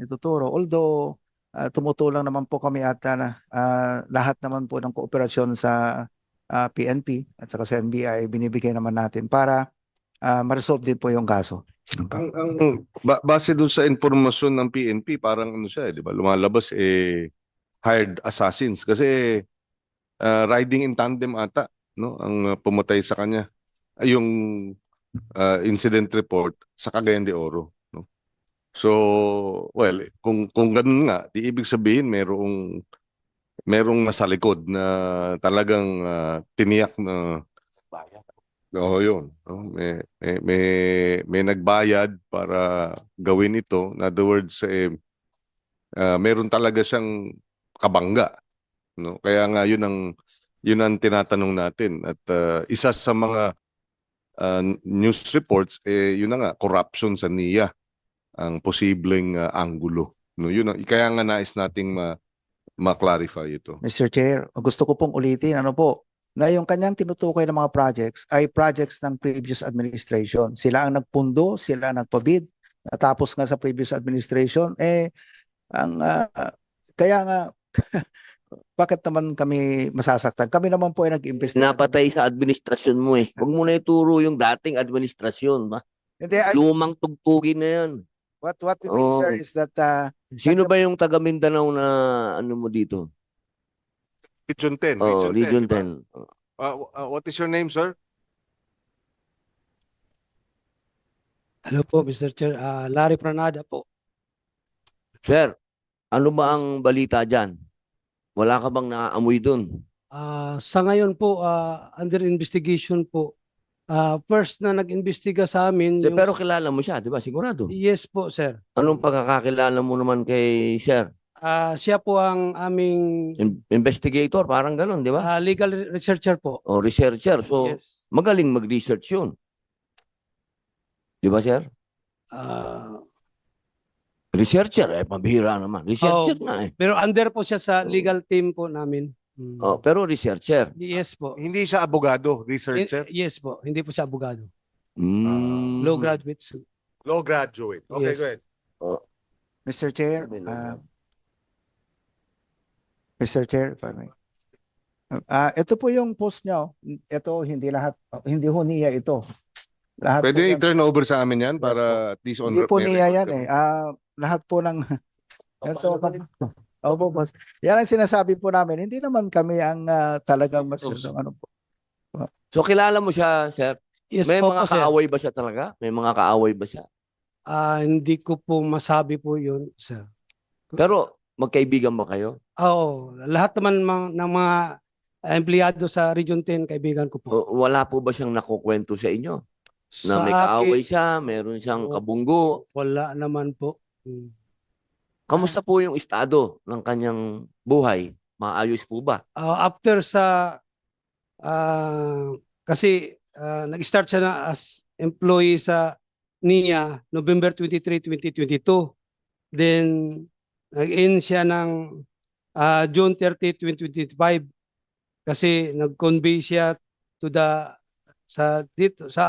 [SPEAKER 3] ituturo. Although tumutulong naman po kami at lahat naman po ng kooperasyon sa PNP at saka sa NBI binibigay naman natin para ma-resolve din po yung kaso.
[SPEAKER 1] Base dun sa informasyon ng PNP, parang ano siya, di ba? Lumalabas hired assassins kasi riding in tandem ata, no? Ang pumatay sa kanya. Yung incident report sa Cagayan de Oro, no? So, well, kung ganun nga, di ibig sabihin merong nasa likod na talagang tiniyak na yun. No? May nagbayad para gawin ito. In other words, meron talaga siyang kabangga. No? Kaya nga yun ang tinatanong natin. At isa sa mga news reports, yun na nga, corruption sa NIA ang posibleng anggulo. No? Kaya nga nais nating ma-clarify ito.
[SPEAKER 3] Mr. Chair, gusto ko pong ulitin, na yung kanyang tinutukoy ng mga projects ay projects ng previous administration. Sila ang nagpundo, sila ang nagpabid. Natapos nga sa previous administration, kaya nga, bakit naman kami masasaktan? Kami naman po ay nag-imbestiga.
[SPEAKER 4] Napatay sa administrasyon mo eh. Huwag mo na ituro yung dating administrasyon. Ba?
[SPEAKER 3] Hindi,
[SPEAKER 4] Lumang tugtugin na yan.
[SPEAKER 3] what we mean, sir, is that
[SPEAKER 4] Sino ba yung taga Mindanao na ano mo dito?
[SPEAKER 1] Region 10.
[SPEAKER 4] Region
[SPEAKER 1] di ba?
[SPEAKER 4] 10.
[SPEAKER 1] What is your name, sir?
[SPEAKER 7] Hello po, Mr. Chair. Larry Pranada po.
[SPEAKER 4] Sir, ano ba ang balita dyan? Wala ka bang naaamoy dun?
[SPEAKER 7] Sa ngayon po, under investigation po. First na nag-imbestiga sa amin.
[SPEAKER 4] Pero kilala mo siya, di ba? Sigurado.
[SPEAKER 7] Yes po, sir.
[SPEAKER 4] Anong pagkakakilala mo naman kay Sir?
[SPEAKER 7] Siya po ang aming
[SPEAKER 4] Investigator, parang ganun, di ba?
[SPEAKER 7] legal researcher po.
[SPEAKER 4] O researcher. So,
[SPEAKER 7] Yes.
[SPEAKER 4] magaling mag-research yun. Di ba, Sir? Researcher, pambihira naman. Researcher nga eh.
[SPEAKER 7] Pero under po siya sa legal team po namin.
[SPEAKER 4] Pero researcher.
[SPEAKER 7] Yes po.
[SPEAKER 1] Hindi siya abogado, researcher.
[SPEAKER 7] Yes po. Hindi po siya abogado.
[SPEAKER 4] Mm.
[SPEAKER 7] Law graduates.
[SPEAKER 1] Law graduate. Okay,
[SPEAKER 7] Yes.
[SPEAKER 1] go ahead.
[SPEAKER 3] Mr. Chair, Mr. Chair, if I may. Ito po yung post niya. Ito, hindi ho niya ito. Lahat
[SPEAKER 1] Pwede
[SPEAKER 3] po yan-
[SPEAKER 1] i-turn over sa amin yan para at least on
[SPEAKER 3] Hindi po
[SPEAKER 1] may
[SPEAKER 3] niya
[SPEAKER 1] record
[SPEAKER 3] yan
[SPEAKER 1] kami.
[SPEAKER 3] lahat po ng ito. Opo, boss. Yan ang sinasabi po namin. Hindi naman kami ang talagang ano po.
[SPEAKER 4] So, kilala mo siya, Sir?
[SPEAKER 7] Yes
[SPEAKER 4] May
[SPEAKER 7] po
[SPEAKER 4] mga
[SPEAKER 7] po, sir.
[SPEAKER 4] kaaway ba siya talaga? May mga kaaway ba siya?
[SPEAKER 7] Hindi ko po masabi po yun, sir.
[SPEAKER 4] Pero, magkaibigan ba kayo?
[SPEAKER 7] Oo, lahat naman ng mga empleyado sa Region 10, kaibigan ko po.
[SPEAKER 4] O, wala po ba siyang nakukwento sa inyo? Na
[SPEAKER 7] Sa
[SPEAKER 4] may
[SPEAKER 7] akin,
[SPEAKER 4] kaaway siya, meron siyang
[SPEAKER 7] Oo.
[SPEAKER 4] kabunggo.
[SPEAKER 7] wala naman po.
[SPEAKER 4] Kamusta po yung estado ng kanyang buhay? Maayos po ba?
[SPEAKER 7] After sa kasi nag-start siya na as employee sa NIA November 23, 2022. Then nag-end siya ng June 30, 2025 kasi nag-convey siya to the sa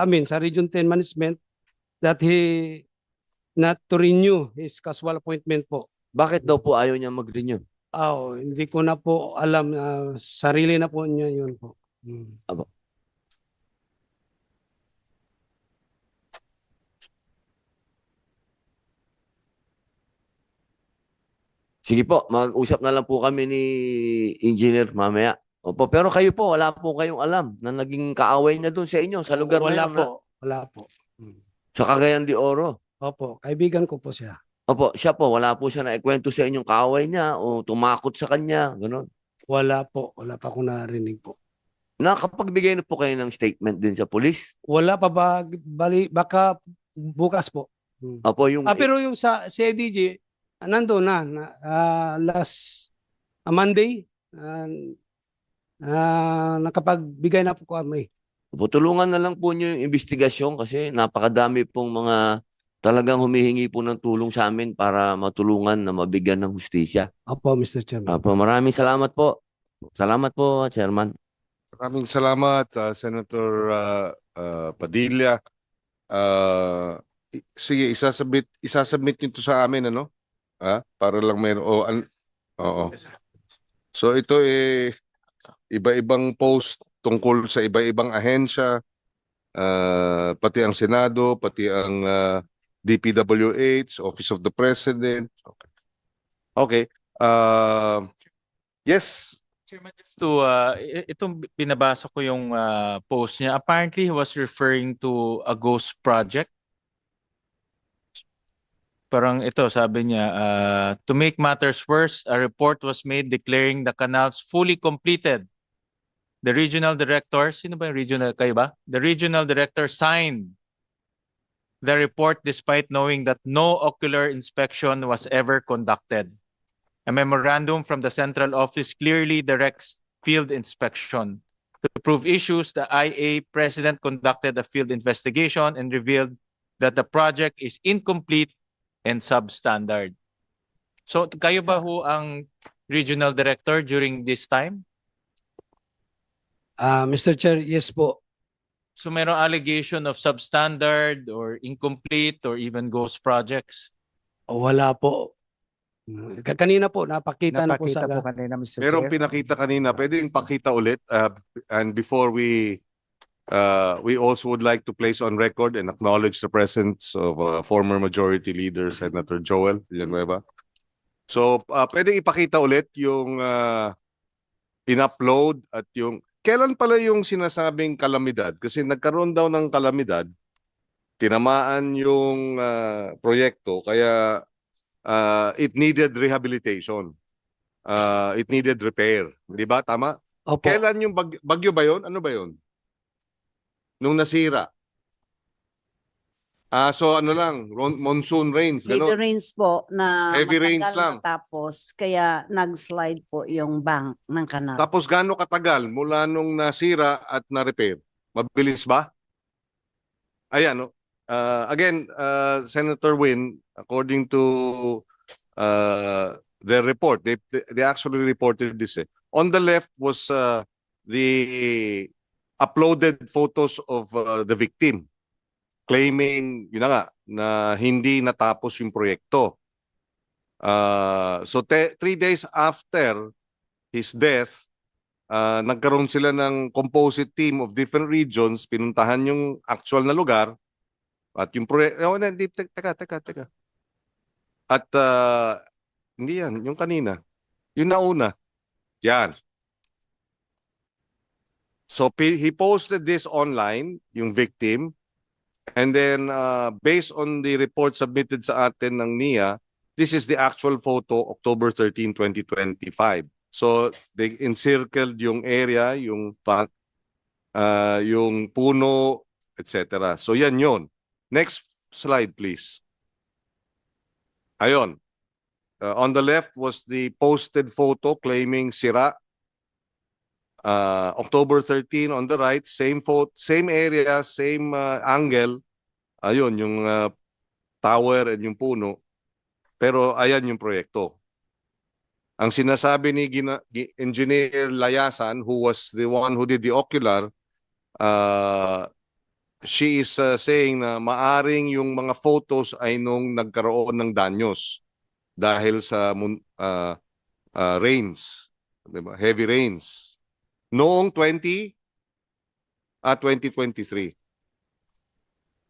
[SPEAKER 7] amin sa Region 10 management that he not to renew his casual appointment po.
[SPEAKER 4] Bakit daw po ayaw niya mag-renew?
[SPEAKER 7] Hindi ko na po alam, sarili na po niya yun po.
[SPEAKER 4] Sige po, mag-usap na lang po kami ni Engineer mamaya. Opo, pero kayo po, wala po kayong alam na naging kaaway niya doon sa inyo, sa lugar na
[SPEAKER 7] Wala
[SPEAKER 4] yun,
[SPEAKER 7] po, wala po.
[SPEAKER 4] sa Cagayan de Oro.
[SPEAKER 7] Opo, kaibigan ko po siya.
[SPEAKER 4] Opo, siya po, wala po siya na ikwento sa inyong kaaway niya o tumakot sa kanya, gano'n.
[SPEAKER 7] Wala akong narinig po.
[SPEAKER 4] Nakapagbigay na po kayo ng statement din sa pulis.
[SPEAKER 7] Wala pa ba, baka bukas po.
[SPEAKER 4] Opo, yung
[SPEAKER 7] Pero yung sa CIDG, nandoon last Monday, nakapagbigay na po kami.
[SPEAKER 4] Opo, tulungan na lang po niyo yung investigasyon kasi napakadami pong mga talagang humihingi po ng tulong sa amin para matulungan na mabigyan ng hustisya.
[SPEAKER 7] Opo, Mr. Chairman.
[SPEAKER 4] Opo, maraming salamat po. Salamat po, Chairman.
[SPEAKER 1] Maraming salamat, Senator Padilla. Sige, isasubmit nyo to sa amin, ano? Para lang meron. Oo. So ito iba-ibang post tungkol sa iba-ibang ahensya, pati ang Senado, pati ang DPWH, Office of the President. Okay. Yes.
[SPEAKER 8] Chairman, just to, itong binabasa ko yung post niya. Apparently, he was referring to a ghost project. Parang ito, sabi niya, to make matters worse, a report was made declaring the canals fully completed. The regional director, sino ba yung regional, kayo ba? The regional director signed the report despite knowing that no ocular inspection was ever conducted. A memorandum from the central office clearly directs field inspection. To prove issues, the IA president conducted a field investigation and revealed that the project is incomplete and substandard. So, kayo ba ho ang regional director during this time?
[SPEAKER 7] Mr. Chair, yes po.
[SPEAKER 8] So, mayroong allegation of substandard or incomplete or even ghost projects?
[SPEAKER 7] Wala po. Kanina po, napakita na po sa...
[SPEAKER 3] Napakita po kanina, Mr.
[SPEAKER 1] Merong
[SPEAKER 3] Chair.
[SPEAKER 1] pinakita kanina. Pwede yung pakita ulit. And before we also would like to place on record and acknowledge the presence of former Majority Leader Senator Joel Villanueva. So, pwede ipakita ulit yung in-upload at yung... Kailan pala yung sinasabing kalamidad? Kasi nagkaroon daw ng kalamidad, tinamaan yung proyekto, kaya it needed rehabilitation. It needed repair. Di ba? Tama?
[SPEAKER 7] Opo.
[SPEAKER 1] Kailan yung bagyo ba yun? Ano ba yun? Nung nasira. So ano lang, monsoon rains,
[SPEAKER 5] Heavy
[SPEAKER 1] gano'n.
[SPEAKER 5] rains po na
[SPEAKER 1] Heavy rains
[SPEAKER 5] matagal
[SPEAKER 1] lang.
[SPEAKER 5] matapos, kaya nag-slide po yung bank ng kanal.
[SPEAKER 1] Tapos gaano katagal mula nung nasira at na-repair? Mabilis ba? Ayan, no? Again, Senator Win, according to their report, they actually reported this. On the left was the uploaded photos of the victim, claiming, yun na nga, na hindi natapos yung proyekto. So 3 days after his death, nagkaroon sila ng composite team of different regions, pinuntahan yung actual na lugar, at yung proyekto, teka. At hindi yan, yung kanina. Yung nauna. Yan. So he posted this online, yung victim, and then based on the report submitted sa atin ng NIA, this is the actual photo, October 13, 2025. So they encircled yung area, yung puno, etc. So yan yun. Next slide, please. Ayon. On the left was the posted photo claiming sira. October 13 on the right, same photo, same area, same angle. Ayun, yung tower and yung puno. Pero ayan yung proyekto. Ang sinasabi ni Engineer Layasan, who was the one who did the ocular, she is saying na maaring yung mga photos ay nung nagkaroon ng danyos dahil sa rains, diba? Heavy rains. Noong 2023.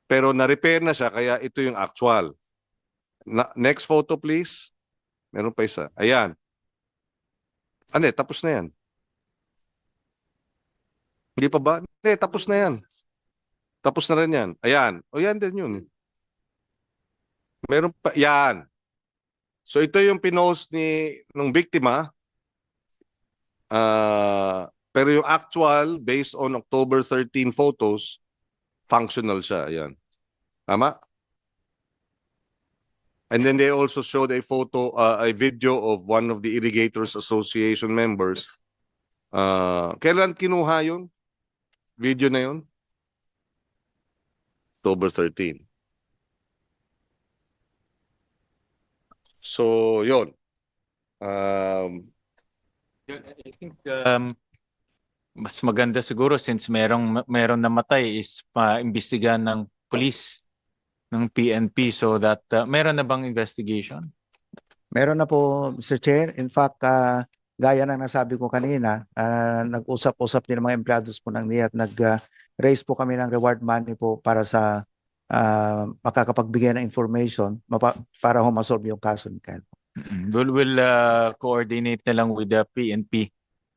[SPEAKER 1] Pero na-repair na siya, kaya ito yung actual. Next photo, please. Meron pa isa. Ayan. Tapos na yan. Hindi pa ba? Hindi, tapos na yan. Tapos na rin yan. Ayan. O yan din yun. Meron pa. Yan. So ito yung pinost ng biktima. Pero yung actual, based on October 13 photos, functional siya. Ayan. Tama? And then they also showed a video of one of the Irrigators Association members. Kailan kinuha yun? Video na yun? October 13. So, yun.
[SPEAKER 8] I think mas maganda siguro since meron namatay is pa-imbestigahan ng police, ng PNP, so that meron na bang investigation?
[SPEAKER 3] Meron na po, Mr. Chair. In fact, gaya ng nasabi ko kanina, nag-usap-usap din ng mga empleyado po ng NIA at nag-raise po kami ng reward money po para sa makakapagbigay ng information para humasolve yung kaso ni Kyle.
[SPEAKER 8] We'll coordinate na lang with the PNP.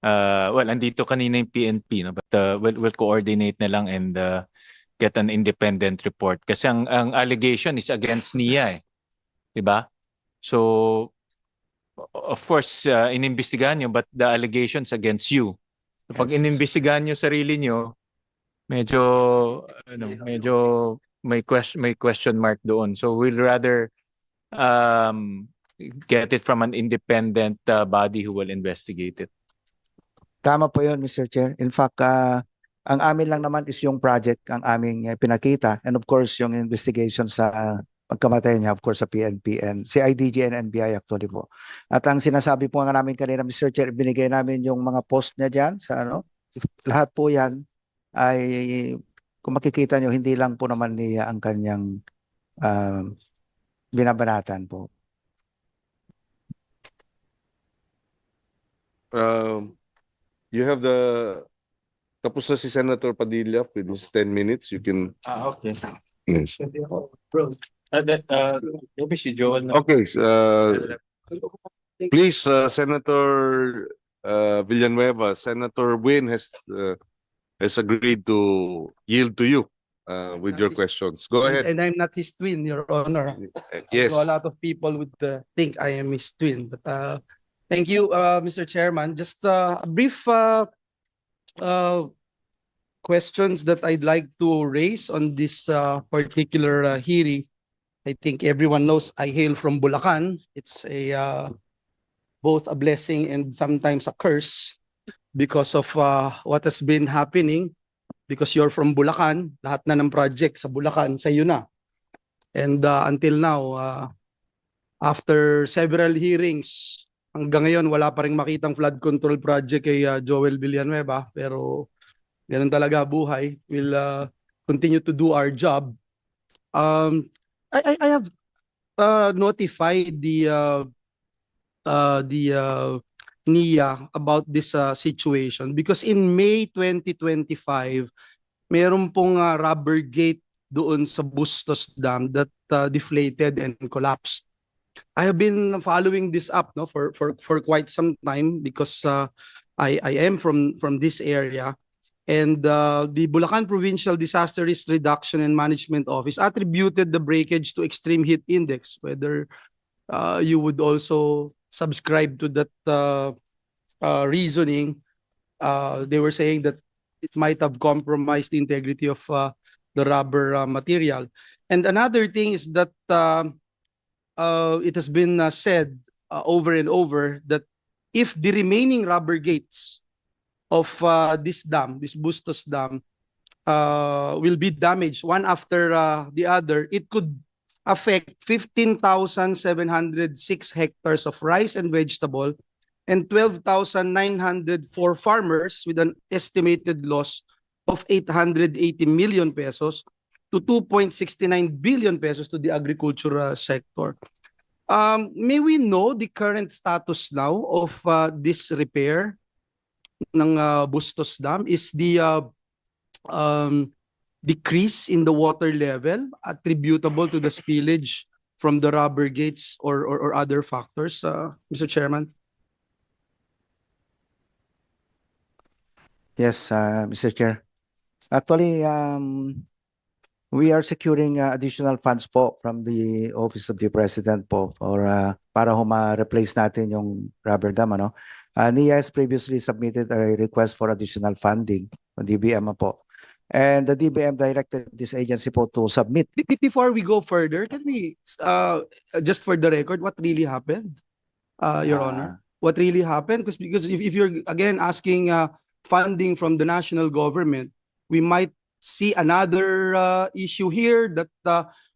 [SPEAKER 8] Well, andito kanina yung PNP, no? But we'll coordinate na lang and get an independent report. Kasi ang allegation is against NIA, eh. Diba? So, of course, inimbestigahan nyo, but the allegations against you. So, pag inimbestigahan nyo sarili nyo, medyo may question mark doon. So, we'll rather get it from an independent body who will investigate it.
[SPEAKER 3] Tama po yun, Mr. Chair. In fact, ang amin lang naman is yung project ang aming pinakita. And of course, yung investigation sa pagkamatay niya, of course, sa PNP and CIDG and NBI actually po. At ang sinasabi po nga namin kanina, Mr. Chair, binigay namin yung mga post niya dyan sa lahat po yan ay, kung makikita nyo, hindi lang po naman niya ang kanyang binabanatan po.
[SPEAKER 1] You have tapos na si Senator Padilla with his 10 minutes. You can...
[SPEAKER 8] Okay.
[SPEAKER 1] Yes.
[SPEAKER 8] Maybe si Joel na.
[SPEAKER 1] Okay. Please, Senator Villanueva, Senator Win has agreed to yield to you with your questions. Go ahead.
[SPEAKER 9] And I'm not his twin, Your Honor.
[SPEAKER 1] Yes.
[SPEAKER 9] So a lot of people would think I am his twin. But thank you, Mr. Chairman. Just a brief questions that I'd like to raise on this particular hearing. I think everyone knows I hail from Bulacan. It's both a blessing and sometimes a curse because of what has been happening. Because you're from Bulacan, lahat na ng project sa Bulacan, sa iyo na. And until now, after several hearings, hanggang ngayon wala pa ring makitang flood control project kay Joel Villanueva, pero ganun talaga buhay. We'll continue to do our job. I have notified the NIA about this situation because in May 2025, meron pong rubber gate doon sa Bustos Dam that deflated and collapsed. I have been following this up for quite some time because I am from this area, and the Bulacan Provincial Disaster Risk Reduction and Management Office attributed the breakage to extreme heat index. Whether you would also subscribe to that reasoning, they were saying that it might have compromised the integrity of the rubber material. And another thing is that it has been said over and over that if the remaining rubber gates of this dam, this Bustos Dam, will be damaged one after the other, it could affect 15,706 hectares of rice and vegetable and 12,904 farmers with an estimated loss of 880 million pesos to 2.69 billion pesos to the agricultural sector. May we know the current status now of this repair ng Bustos Dam? Is the decrease in the water level attributable to the spillage from the rubber gates or other factors, Mr. Chairman?
[SPEAKER 3] Yes, Mr. Chair. Actually, we are securing additional funds po from the Office of the President po for para ma-replace natin yung rubber dam, ano. NIA has previously submitted a request for additional funding on DBM po. And the DBM directed this agency po to submit.
[SPEAKER 9] Before we go further, can we, just for the record, what really happened, Your Honor? What really happened? Because if you're again asking funding from the national government, we might see another issue here that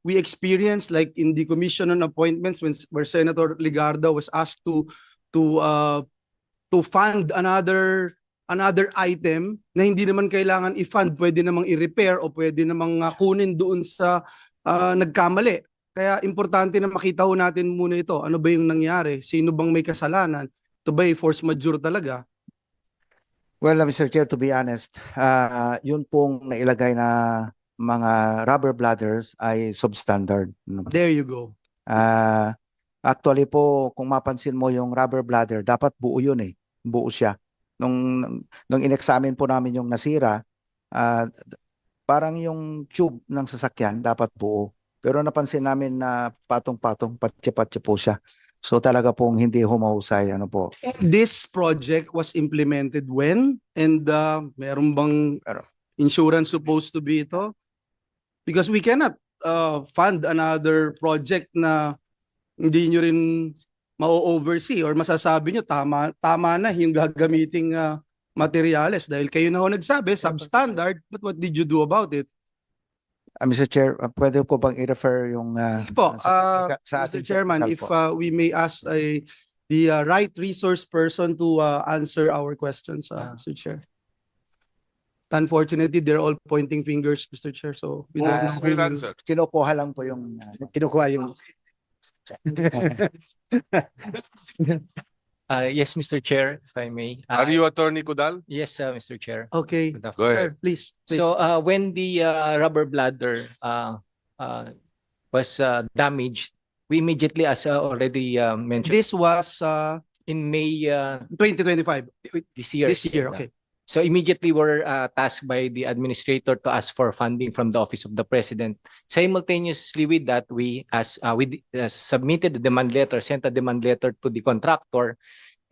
[SPEAKER 9] we experienced, like in the Commission on Appointments, where Senator Ligarda was asked to fund another item na hindi naman kailangan i-fund, pwede namang i-repair o pwede namang kunin doon sa nagkamali. Kaya importante na makita ho natin muna ito. Ano ba yung nangyari? Sino bang may kasalanan? Ito ba force majeure talaga?
[SPEAKER 3] Well, Mr. Chair, to be honest, yun pong nailagay na mga rubber bladders ay substandard.
[SPEAKER 9] There you go.
[SPEAKER 3] Actually po, kung mapansin mo yung rubber bladder, dapat buo yun eh. Buo siya. Nung in-examine po namin yung nasira, parang yung tube ng sasakyan dapat buo. Pero napansin namin na patong-patong, patsi-patsi po siya. So talaga pong hindi humahusay, ano po.
[SPEAKER 9] This project was implemented when? And meron bang insurance supposed to be ito? Because we cannot fund another project na hindi nyo rin ma-oversee or masasabi nyo tama na yung gagamiting materials dahil kayo na ho nagsabi, substandard, but what did you do about it?
[SPEAKER 3] Mr. Chair, pwede po bang i-refer yung
[SPEAKER 9] Mr.
[SPEAKER 3] ating
[SPEAKER 9] Chairman,
[SPEAKER 3] technical
[SPEAKER 9] if
[SPEAKER 3] po?
[SPEAKER 9] we may ask the right resource person to answer our questions, Mr. Chair. Unfortunately, they're all pointing fingers, Mr. Chair. So we don't know who will-
[SPEAKER 1] answer.
[SPEAKER 3] Kinukuha lang po yung
[SPEAKER 10] Yes, Mr. Chair, if I may.
[SPEAKER 1] Are you Attorney Kudal?
[SPEAKER 10] Yes, Mr. Chair.
[SPEAKER 9] Okay,
[SPEAKER 10] Good
[SPEAKER 1] Go
[SPEAKER 10] afternoon.
[SPEAKER 1] ahead.
[SPEAKER 9] sir, please.
[SPEAKER 10] So, when the rubber bladder was damaged, we immediately, as already mentioned,
[SPEAKER 9] This was
[SPEAKER 10] in May
[SPEAKER 9] 2025,
[SPEAKER 10] this year.
[SPEAKER 9] this year, okay.
[SPEAKER 10] So immediately we're tasked by the administrator to ask for funding from the Office of the President. Simultaneously with that, we submitted a demand letter, sent a demand letter to the contractor.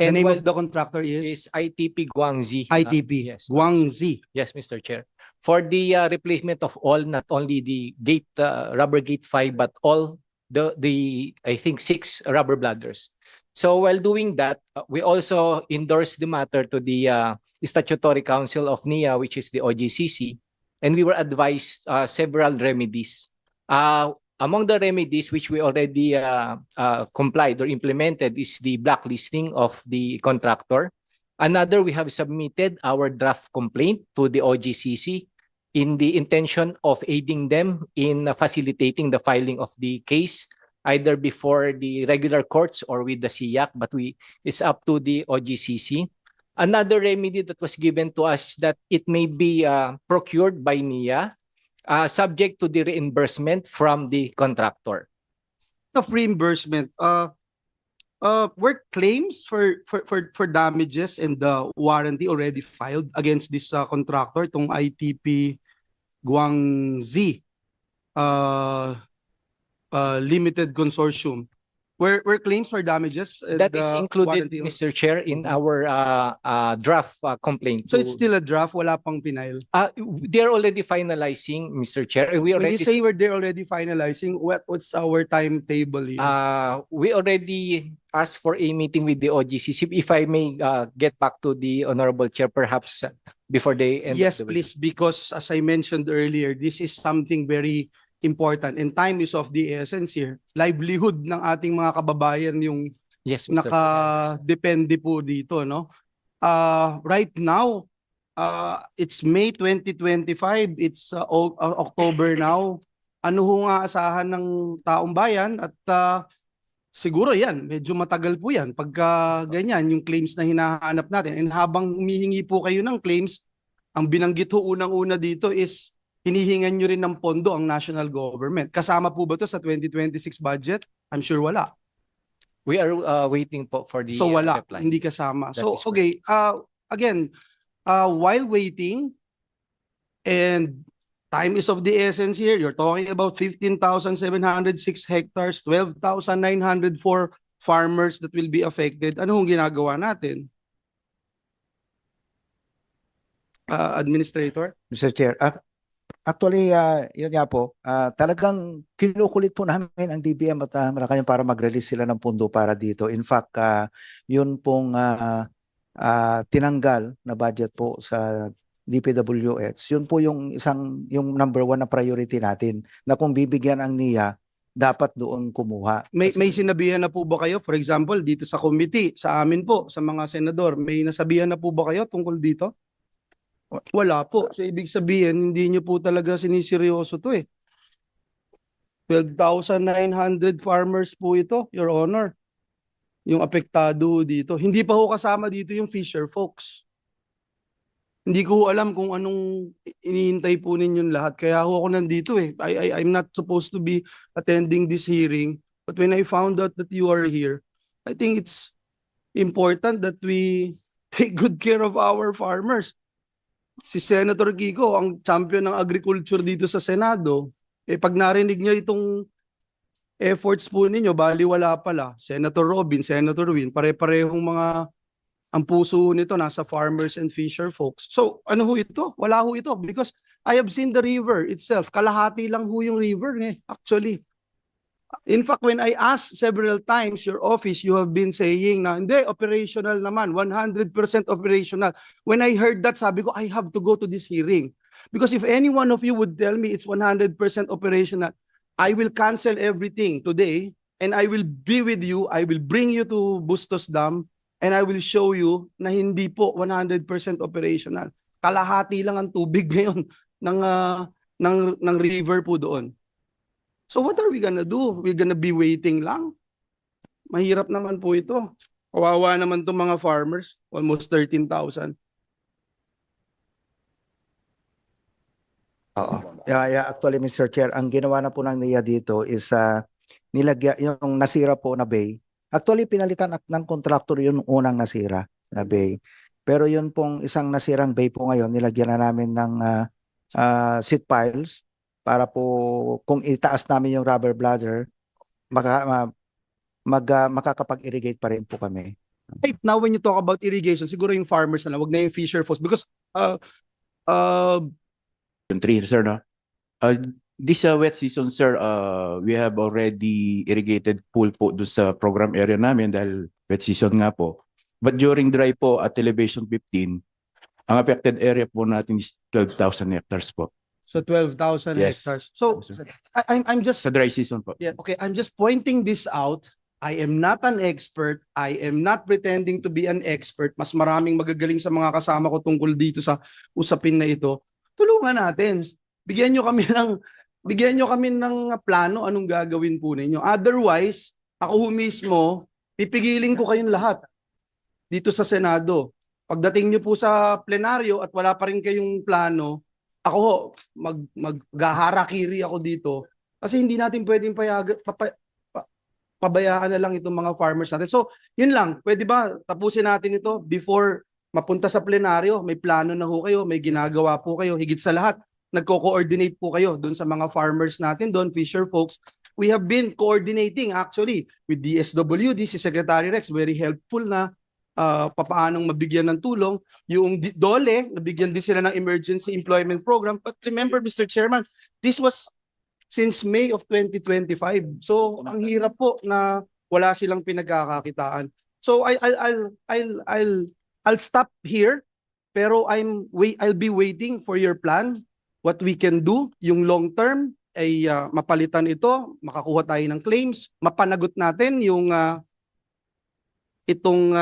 [SPEAKER 9] The name
[SPEAKER 10] while
[SPEAKER 9] of the contractor is
[SPEAKER 10] ITP Guangxi.
[SPEAKER 9] ITP,
[SPEAKER 10] Yes.
[SPEAKER 9] Guangxi.
[SPEAKER 10] Yes, Mr. Chair. For the replacement of all, not only the gate, rubber gate 5, but all the I think 6 rubber bladders. So while doing that, we also endorsed the matter to the Statutory Council of NIA, which is the OGCC, and we were advised several remedies. Among the remedies which we already complied or implemented is the blacklisting of the contractor. Another, we have submitted our draft complaint to the OGCC in the intention of aiding them in facilitating the filing of the case, either before the regular courts or with the SIAC, but it's up to the OGCC. Another remedy that was given to us is that it may be procured by NIA, subject to the reimbursement from the contractor.
[SPEAKER 9] Of reimbursement, were claims for damages and the warranty already filed against this contractor, itong ITP Guangxi Limited Consortium? Were claims for damages?
[SPEAKER 10] That is included,
[SPEAKER 9] warranty?
[SPEAKER 10] Mr. Chair, in
[SPEAKER 9] Mhm.
[SPEAKER 10] our draft complaint.
[SPEAKER 9] So it's still a draft, wala pang final.
[SPEAKER 10] They're already finalizing, Mr. Chair. We
[SPEAKER 9] When you
[SPEAKER 10] already
[SPEAKER 9] say they're already finalizing, what's our timetable here?
[SPEAKER 10] we already asked for a meeting with the OGCC. If I may get back to the Honorable Chair, perhaps before they end.
[SPEAKER 9] Yes, please, because as I mentioned earlier, this is something very important and time is of the essence here. Livelihood ng ating mga kababayan yung
[SPEAKER 10] Yes, Mr. Chair.
[SPEAKER 9] nakadepende po dito, no? Right now, it's May 2025, it's October now. Ano ho nga asahan ng taong bayan at siguro yan, medyo matagal po yan pagka ganyan yung claims na hinahanap natin. And habang humihingi po kayo ng claims, ang binanggit ho unang-una dito is hinihingan nyo rin ng pondo ang national government. Kasama po ba to sa 2026 budget? I'm sure wala.
[SPEAKER 10] We are waiting for the
[SPEAKER 9] So wala,
[SPEAKER 10] reply.
[SPEAKER 9] hindi kasama.
[SPEAKER 10] That
[SPEAKER 9] So
[SPEAKER 10] is
[SPEAKER 9] okay, again, while waiting and time is of the essence here, you're talking about 15,706 hectares, 12,904 farmers that will be affected. Ano hong ginagawa natin? Administrator?
[SPEAKER 3] Mr. Chair, actually, yun nga po, talagang kinukulit po namin ang DBM at Malacanang para mag-release sila ng pondo para dito. In fact, yun pong tinanggal na budget po sa DPWH, yun po yung yung number 1 na priority natin na kung bibigyan ang NIA, dapat doon kumuha.
[SPEAKER 9] May sinabihan na po ba kayo? For example, dito sa committee, sa amin po, sa mga senador, may nasabihan na po ba kayo tungkol dito? Wala po. So ibig sabihin, hindi nyo po talaga siniseryoso to eh. 12,900 farmers po ito, Your Honor. Yung apektado dito. Hindi pa ho kasama dito yung fisher folks. Hindi ko alam kung anong inihintay po ninyong lahat. Kaya ako nandito eh. I'm not supposed to be attending this hearing. But when I found out that you are here, I think it's important that we take good care of our farmers. Si Senator Kiko, ang champion ng agriculture dito sa Senado, pag narinig niya itong efforts po ninyo, baliwala pala. Senator Robin, Senator Win, pare-parehong mga ang puso nito nasa farmers and fisher folks. So, ano ho ito? Wala ho ito because I have seen the river itself. Kalahati lang ho yung river actually. In fact, when I asked several times your office, you have been saying na hindi, operational naman, 100% operational. When I heard that, sabi ko, I have to go to this hearing. Because if any one of you would tell me it's 100% operational, I will cancel everything today and I will be with you. I will bring you to Bustos Dam and I will show you na hindi po 100% operational. Kalahati lang ang tubig ngayon ng river po doon. So what are we gonna do? We're gonna be waiting lang? Mahirap naman po ito. Kawawa naman itong mga farmers. Almost 13,000.
[SPEAKER 3] Oo. Yeah, actually, Mr. Chair, ang ginawa na po ng NIA dito is nilagyan yung nasira po na bay. Actually, pinalitan ng contractor yung unang nasira na bay. Pero yun pong isang nasirang bay po ngayon, nilagyan na namin ng seat piles para po kung itaas namin yung rubber bladder, makakapag-irrigate pa rin po kami.
[SPEAKER 9] Right now, when you talk about irrigation, siguro yung farmers na lang, wag na yung fisher folks. Because
[SPEAKER 11] sir, no? This wet season, sir, we have already irrigated pool po doon sa program area namin dahil wet season nga po. But during dry po at elevation 15, ang affected area po natin is 12,000 hectares po.
[SPEAKER 9] so 12,000
[SPEAKER 11] Yes.
[SPEAKER 9] hectares. So
[SPEAKER 11] Yes, sir.
[SPEAKER 9] I'm just
[SPEAKER 11] Sa dry season po.
[SPEAKER 9] Yeah, okay, I'm just pointing this out. I am not an expert. I am not pretending to be an expert. Mas maraming magagaling sa mga kasama ko tungkol dito sa usapin na ito. Tulungan natin. Bigyan nyo kami ng plano anong gagawin po ninyo. Otherwise, ako mismo, pipigilin ko kayong lahat dito sa Senado. Pagdating nyo po sa plenaryo at wala pa rin kayong plano, ako maghaharakiri ako dito kasi hindi natin pwedeng pabayaan na lang itong mga farmers natin. So, yun lang. Pwede ba tapusin natin ito before mapunta sa plenaryo? May plano na ho kayo, may ginagawa po kayo. Higit sa lahat, nagko-coordinate po kayo doon sa mga farmers natin doon, fisher folks, we have been coordinating actually with DSWD, si Secretary Rex, very helpful na papaanong mabigyan ng tulong. Yung DOLE, nabigyan din sila ng emergency employment program. But remember, Mr. Chairman, this was since May of 2025. So ang hirap po na wala silang pinagkakakitaan. So I'll stop here, pero I'll be waiting for your plan, what we can do, yung long term ay mapalitan ito, makakuha tayo ng claims, mapanagot natin yung itong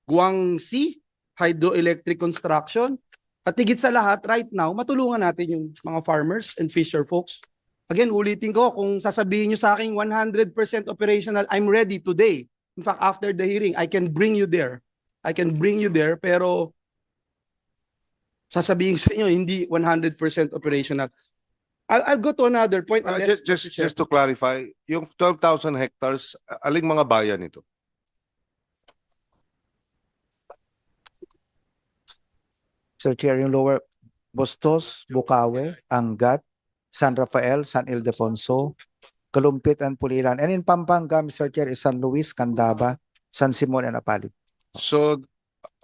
[SPEAKER 9] Guangxi hydroelectric construction, at higit sa lahat right now matulungan natin yung mga farmers and fisher folks. Again, ulitin ko, kung sasabihin nyo sa akin 100% operational, I'm ready today. In fact, after the hearing, I can bring you there. Pero sasabihin sa inyo, hindi 100% operational. I'll go to another point.
[SPEAKER 1] Just to clarify, yung 12,000 hectares, aling mga bayan ito?
[SPEAKER 3] Sir Chair, yung Lower Bustos, Bukawe, Angat, San Rafael, San Ildefonso, Kalumpit and Pulilan. And in Pampanga, Mr. Chair, is San Luis, Candaba, San Simon and Apalit.
[SPEAKER 1] So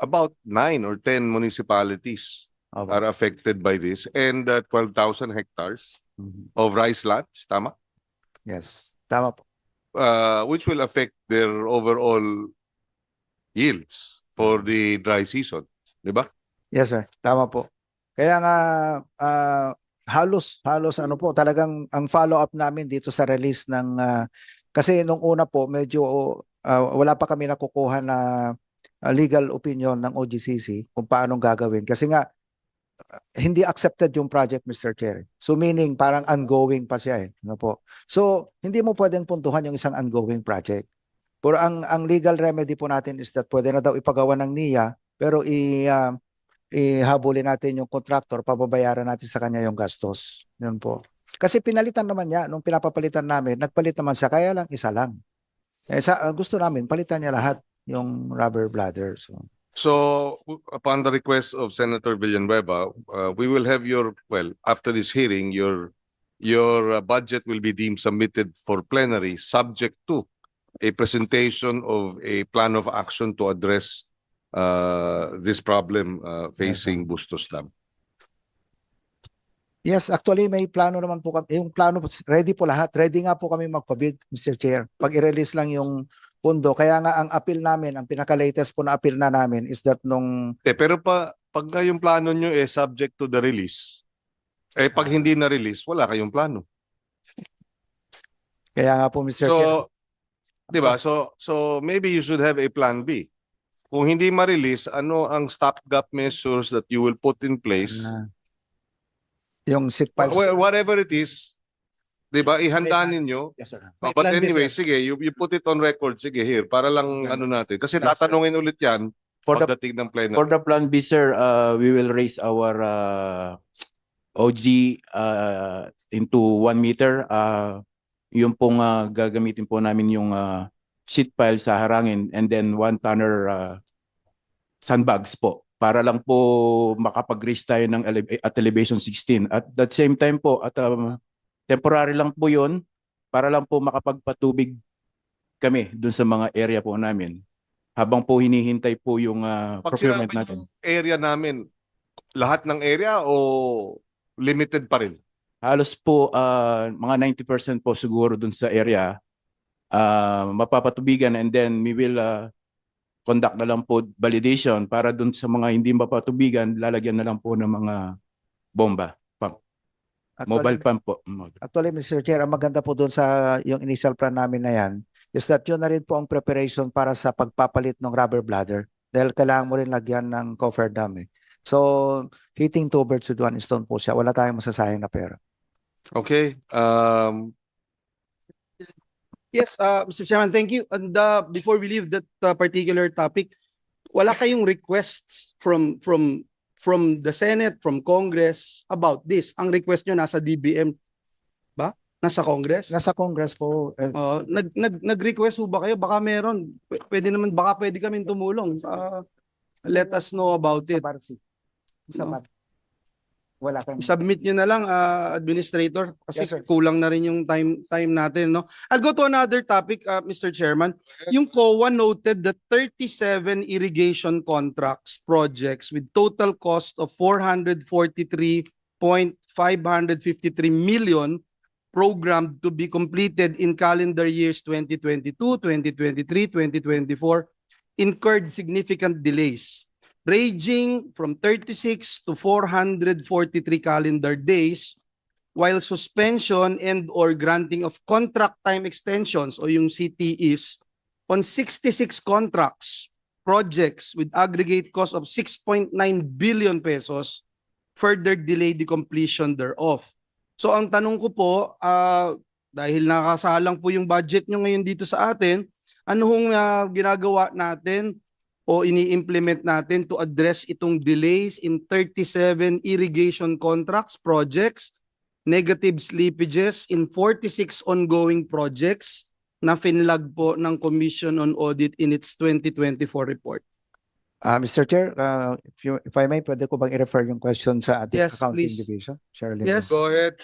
[SPEAKER 1] about 9 or 10 municipalities are affected by this, and 12,000 hectares of rice lands, tama?
[SPEAKER 3] Yes, tama po.
[SPEAKER 1] Which will affect their overall yields for the dry season, di ba?
[SPEAKER 3] Yes, sir. Tama po. Kaya nga halos ano po, talagang ang follow-up namin dito sa release ng kasi nung una po medyo wala pa kami nakukuha na legal opinion ng OGCC kung paano gagawin. Kasi nga hindi accepted yung project, Mr. Chair. So meaning parang ongoing pa siya ano po. So hindi mo pwedeng puntuhan yung isang ongoing project. Pero ang legal remedy po natin is that pwede na daw ipagawa ng NIA, pero ihabulin natin yung contractor, pababayaran natin sa kanya yung gastos. Yun po. Kasi pinalitan naman niya, nung pinapapalitan namin, nagpalit naman siya, kaya lang isa lang. Gusto namin, palitan niya lahat yung rubber bladder.
[SPEAKER 1] So upon the request of Senator Villanueva, we will have after this hearing, your budget will be deemed submitted for plenary subject to a presentation of a plan of action to address this problem facing Bustos Dam.
[SPEAKER 3] Yes, actually may plano naman po kami. Yung plano, ready po lahat. Ready nga po kami magpabid, Mr. Chair. Pag i-release lang yung pondo. Kaya nga ang appeal namin, ang pinaka-latest po na appeal na namin is that nung...
[SPEAKER 1] Pero pag yung plano nyo subject to the release, pag hindi na-release, wala kayong plano.
[SPEAKER 3] Kaya nga po, Mr. Chair.
[SPEAKER 1] Di ba? So maybe you should have a plan B. Kung hindi ma-release, ano ang stopgap measures that you will put in place?
[SPEAKER 3] Yung sit piles.
[SPEAKER 1] Whatever it is, di ba, ihanda ninyo.
[SPEAKER 3] Yes, sir.
[SPEAKER 1] But anyway, sige, you put it on record, sige, here, para lang ano natin. Kasi tatanungin ulit yan pagdating ng plenary.
[SPEAKER 11] For the plan B, sir, we will raise our OG into 1 meter. Yung pong gagamitin po namin yung sheet pile sa harangin, and then 1 tonner sandbags po, para lang po makapag-raise tayo ng at elevation 16. At that same time po, at temporary lang po yun, para lang po makapagpatubig kami dun sa mga area po namin, habang po hinihintay po yung procurement natin.
[SPEAKER 1] Area namin, lahat ng area o limited pa rin?
[SPEAKER 11] Halos po mga 90% po siguro dun sa area mapapatubigan, and then we will conduct na lang po validation para dun sa mga hindi mapatubigan, lalagyan na lang po ng mga bomba. Mobile pump po.
[SPEAKER 3] Actually, Mr. Chair, ang maganda po doon sa yung initial plan namin na yan is that yun na rin po ang preparation para sa pagpapalit ng rubber bladder, dahil kailangan mo rin lagyan ng coffer dam So, hitting 2 birds with 1 stone po siya. Wala tayong masasayang na pera.
[SPEAKER 1] Okay.
[SPEAKER 9] Yes, Mr. Chairman, thank you. And before we leave that particular topic, wala kayong requests from the Senate, from Congress about this? Ang request nyo nasa DBM ba? Nasa Congress?
[SPEAKER 3] Nasa Congress po.
[SPEAKER 9] Nag-request po ba kayo? Baka meron. Baka pwede kaming tumulong. Let us know about it.
[SPEAKER 3] Wala kang...
[SPEAKER 9] submit nyo na lang, Administrator, kasi
[SPEAKER 3] Yes, sir.
[SPEAKER 9] kulang na rin yung time natin, no? I'll go to another topic, Mr. Chairman. Yung COA noted that 37 irrigation contracts projects with total cost of 443.553 million programmed to be completed in calendar years 2022, 2023, 2024 incurred significant delays, ranging from 36 to 443 calendar days, while suspension and or granting of contract time extensions o yung CTEs on 66 contracts, projects with aggregate cost of 6.9 billion pesos further delay the completion thereof. So ang tanong ko po, dahil nakasalang po yung budget nyo ngayon dito sa atin, ano hong ginagawa natin o ini-implement natin to address itong delays in 37 irrigation contracts, projects, negative slippages in 46 ongoing projects na finlag po ng Commission on Audit in its 2024 report.
[SPEAKER 3] Mr. Chair, if I may, pwede ko bang i-refer yung question sa ating
[SPEAKER 9] Yes,
[SPEAKER 3] accounting
[SPEAKER 9] please.
[SPEAKER 3] division? Sherilyn.
[SPEAKER 9] Yes.
[SPEAKER 1] Go ahead.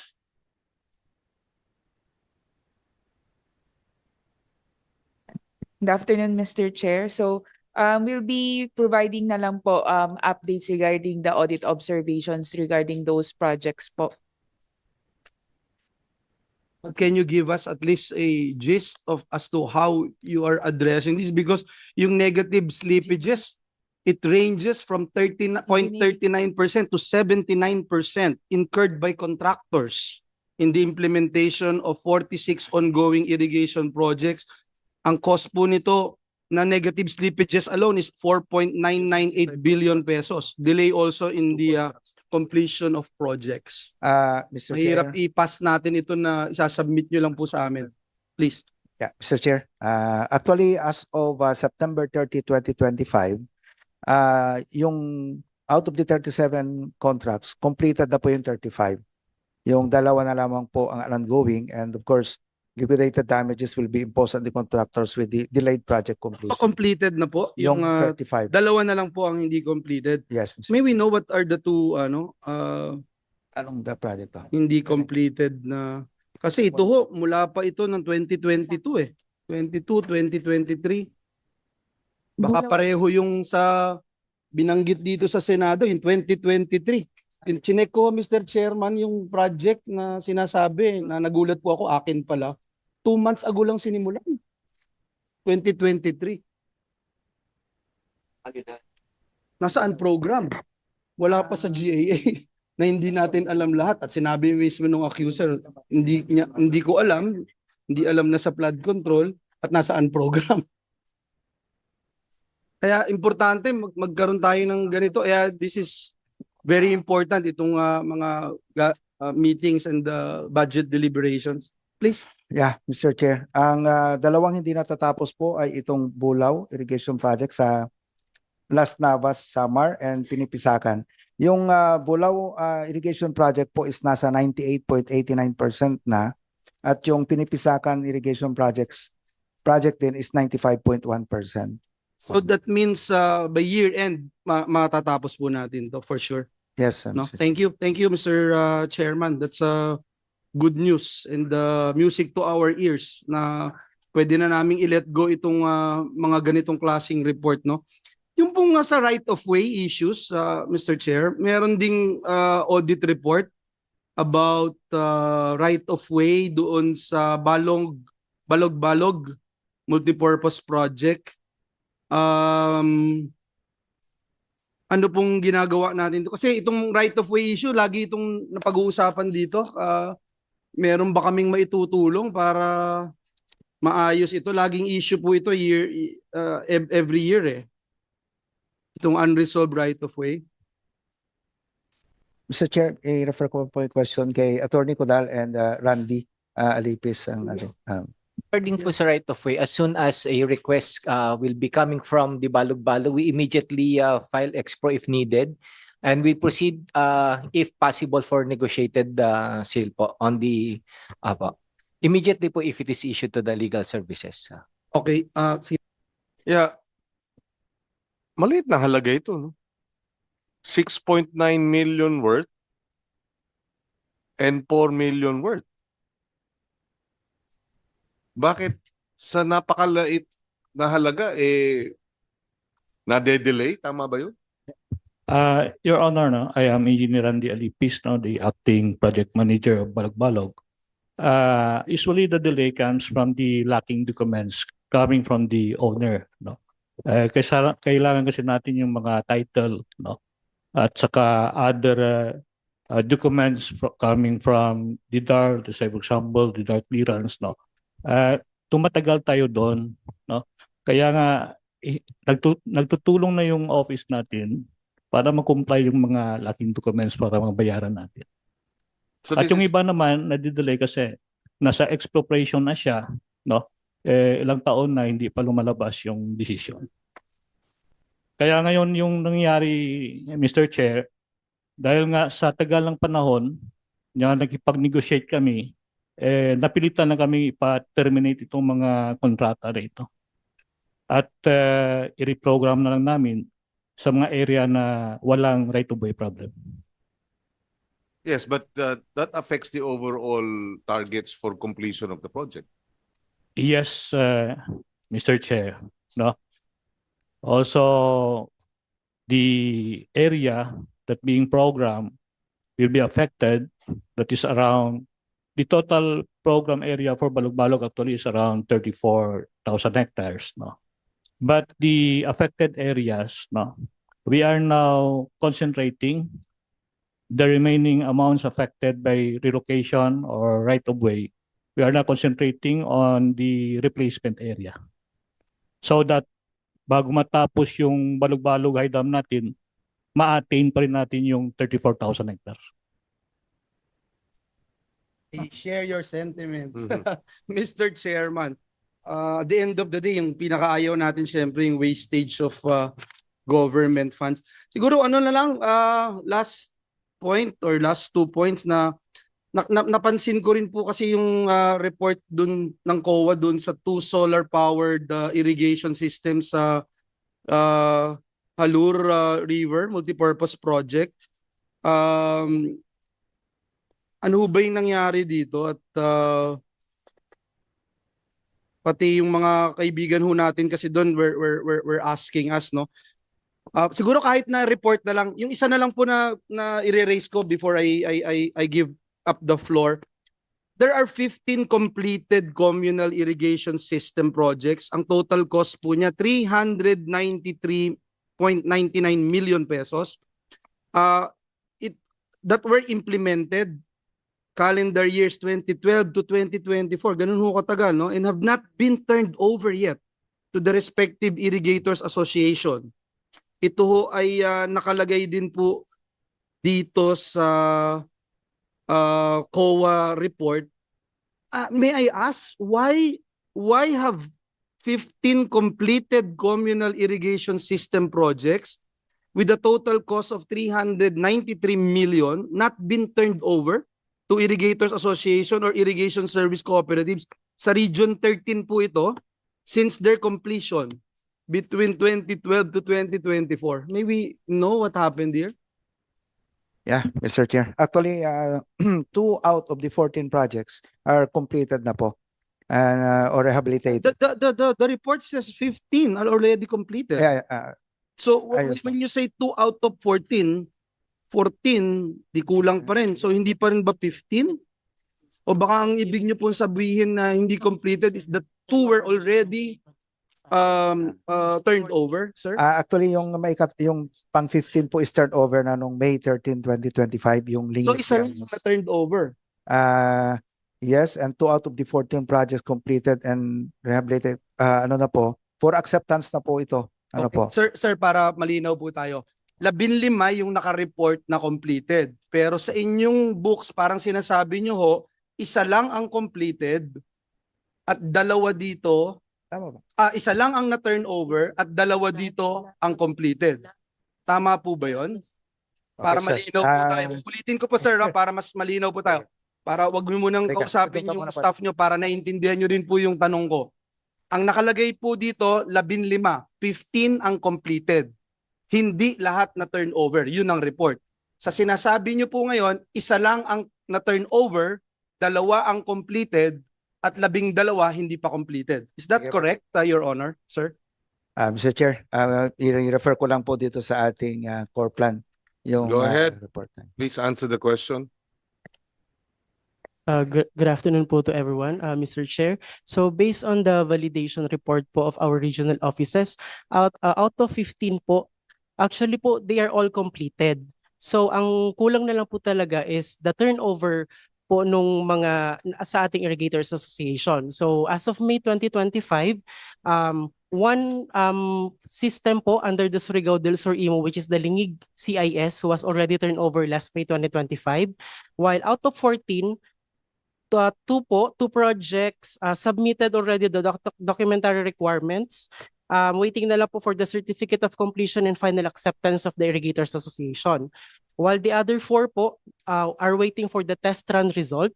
[SPEAKER 12] Good afternoon, Mr. Chair. So, we'll be providing na lang po updates regarding the audit observations regarding those projects po.
[SPEAKER 9] Can you give us at least a gist of as to how you are addressing this? Because yung negative slippages, it ranges from 13.39% to 79% incurred by contractors in the implementation of 46 ongoing irrigation projects. Ang cost po nito na negative slippages alone is 4.998 billion pesos. Delay also in the completion of projects.
[SPEAKER 3] Mr.
[SPEAKER 9] Mahirap
[SPEAKER 3] Chair.
[SPEAKER 9] i-pass natin ito na isasubmit nyo lang po sa amin. Please.
[SPEAKER 3] Yeah, Mr. Chair. Actually, as of September 30, 2025, yung out of the 37 contracts, completed na po yung 35. Yung dalawa na lamang po ang ongoing, and of course, liquidated damages will be imposed on the contractors with the delayed project completion.
[SPEAKER 9] So completed na po
[SPEAKER 3] Yung
[SPEAKER 9] yung
[SPEAKER 3] 35.
[SPEAKER 9] dalawa na lang po ang hindi completed.
[SPEAKER 3] Yes, Mr.
[SPEAKER 9] May we know what are the two
[SPEAKER 3] Anong the project pa?
[SPEAKER 9] hindi completed na kasi ito ho mula pa ito ng 2022 eh. 2023. Baka pareho yung sa binanggit dito sa Senado in 2023. Chinek ko, Mr. Chairman, yung project na sinasabi na nagulat po ako, akin pala. 2 months ago lang sinimulan. 2023. Nasaan program? Wala pa sa GAA na hindi natin alam lahat at sinabi mismo ng accuser, hindi ko alam, hindi alam na sa flood control at nasaan program. Kaya importante magkaroon tayo ng ganito. Kaya this is very important itong mga meetings and budget deliberations. Please.
[SPEAKER 3] Yeah, Mr. Chair. Ang dalawang hindi natatapos po ay itong Bulao Irrigation Project sa Las Navas, Samar, and Pinipisakan. Yung Bulao Irrigation Project po is nasa 98.89% na, at yung Pinipisakan Irrigation project din is 95.1%.
[SPEAKER 9] So that means by year end matatapos po natin to for sure.
[SPEAKER 3] Yes,
[SPEAKER 9] No?
[SPEAKER 3] Mr.
[SPEAKER 9] Thank you, Mr. Chairman. That's good news and music to our ears na pwede na naming i-let go itong mga ganitong klaseng report, no? Yung pong sa right of way issues, Mr. Chair, meron ding audit report about right of way doon sa Balog-Balog multipurpose project. Ano pong ginagawa natin to? Kasi itong right of way issue, lagi itong napag-uusapan dito. Meron ba kaming maitutulong para maayos ito? Laging issue po ito every year eh. Itong unresolved right of way.
[SPEAKER 3] Mr. Chair, i-refer ko po yung question kay Attorney Codal and Randy Alipis.
[SPEAKER 10] Regarding po sa right of way, as soon as a request will be coming from the Balog-Balog, we immediately file expro if needed, and we proceed if possible for negotiated sale po on the immediately po if it is issued to the legal services.
[SPEAKER 9] Okay.
[SPEAKER 1] Yeah. Maliit na halaga ito, no? 6.9 million worth and 4 million worth. Bakit sa napakalait na halaga, nade-delay? Tama ba yun?
[SPEAKER 13] Your Honor, no, I am Engineer Randy Alipis, no, the acting project manager of Balagbalog. Usually the delay comes from the lacking documents coming from the owner, no. Kailangan kasi natin yung mga title, no, at saka other documents coming from the DAR, say for example, the DAR clearance, no. Tumatagal tayo doon, no. Kaya nga nagtutulong na yung office natin para mag-comply yung mga lacking documents para mabayaran natin.
[SPEAKER 1] So
[SPEAKER 13] At
[SPEAKER 1] this
[SPEAKER 13] yung
[SPEAKER 1] is-
[SPEAKER 13] iba naman, nadidelay kasi nasa expropriation na siya, no? Ilang taon na hindi pa lumalabas yung desisyon. Kaya ngayon yung nangyari, Mr. Chair, dahil nga sa tagal ng panahon, na nakipag-negotiate kami, napilitan na kami ipa-terminate itong mga kontrata rito. At i-reprogram na lang namin sa mga area na walang right-of-way problem.
[SPEAKER 1] Yes, but that affects the overall targets for completion of the project.
[SPEAKER 13] Yes, Mr. Chair, no? Also, the area that being programmed will be affected. That is around the total program area for Balog-Balog actually is around 34,000 hectares, no? But the affected areas, no, we are now concentrating the remaining amounts affected by relocation or right-of-way. We are now concentrating on the replacement area. So that bago matapos yung Balog-Balog High Dam natin, ma-attain pa rin natin yung 34,000 hectares.
[SPEAKER 9] I share your sentiments.
[SPEAKER 1] Mhm.
[SPEAKER 9] Mr. Chairman, at the end of the day, yung pinakaayaw natin syempre yung wastage of government funds. Siguro ano na lang, last point or last 2 points na napansin ko rin po kasi yung report dun ng COA dun sa 2 solar powered irrigation systems sa Halur River Multipurpose Project. Ano ba yung nangyari dito at pati yung mga kaibigan ho natin kasi doon we're asking us, no. Siguro kahit na report na lang, yung isa na lang po na i-raise ko before I give up the floor. There are 15 completed communal irrigation system projects. Ang total cost po niya 393.99 million pesos. That were implemented calendar years 2012 to 2024, ganun ho katagal, no? And have not been turned over yet to the respective irrigators association. Ito ho ay nakalagay din po dito sa COA report. May I ask why have 15 completed communal irrigation system projects with a total cost of 393 million not been turned over to Irrigators Association or Irrigation Service Cooperatives? Sa Region 13 po ito since their completion between 2012 to 2024. May we know what happened here?
[SPEAKER 3] Yeah, Mr. Chair. Actually, 2 out of the 14 projects are completed na po and or rehabilitated.
[SPEAKER 9] The report says 15 are already completed.
[SPEAKER 3] Yeah,
[SPEAKER 9] So
[SPEAKER 3] ayos po.
[SPEAKER 9] when you say 2 out of 14, 14, di kulang pa rin. So hindi pa rin ba 15? O baka ang ibig nyo pong sabihin na hindi completed is that 2 were already turned over, sir?
[SPEAKER 3] Actually, yung pang 15 po is turned over na nung May 13, 2025, yung
[SPEAKER 9] So
[SPEAKER 3] linis
[SPEAKER 9] isa
[SPEAKER 3] yan.
[SPEAKER 9] lang na turned over.
[SPEAKER 3] Yes, and 2 out of the 14 projects completed and rehabilitated. Ano na po, for acceptance na po ito. Ano po?
[SPEAKER 9] Sir, para malinaw po tayo. 15 yung naka-report na completed. Pero sa inyong books, parang sinasabi nyo ho, isa lang ang completed at 2 dito.
[SPEAKER 3] Tama ba?
[SPEAKER 9] Isa lang ang na-turnover at 2 dito ang completed. Tama po ba yun? Para
[SPEAKER 3] Okay, sir.
[SPEAKER 9] malinaw po tayo. Ulitin ko po sir, para mas malinaw po tayo. Para wag mo munang
[SPEAKER 3] Teka,
[SPEAKER 9] kausapin
[SPEAKER 3] ito
[SPEAKER 9] yung
[SPEAKER 3] muna po.
[SPEAKER 9] staff nyo para naintindihan nyo rin po yung tanong ko. Ang nakalagay po dito, 15. 15 ang completed. Hindi lahat na turnover. Yun ang report. Sa sinasabi nyo po ngayon, isa lang ang na turnover, 2 ang completed at 12 hindi pa completed. Is that
[SPEAKER 3] Sige po.
[SPEAKER 9] correct, Your Honor, sir?
[SPEAKER 3] Mr. Chair, i-refer ko lang po dito sa ating core plan yung
[SPEAKER 1] Go ahead.
[SPEAKER 3] report.
[SPEAKER 1] Please answer the question.
[SPEAKER 14] Good afternoon po to everyone, Mr. Chair. So based on the validation report po of our regional offices, out of 15 po, actually po they are all completed. So ang kulang na lang po talaga is the turnover po nung mga sa ating Irrigators Association. So as of May 2025, one system po under the Surigao del Sur IMO, which is the Lingig CIS, was already turned over last May 2025, while out of 14, two projects submitted already the documentary requirements. Waiting na lang po for the certificate of completion and final acceptance of the Irrigators Association. While the other 4 po are waiting for the test run result.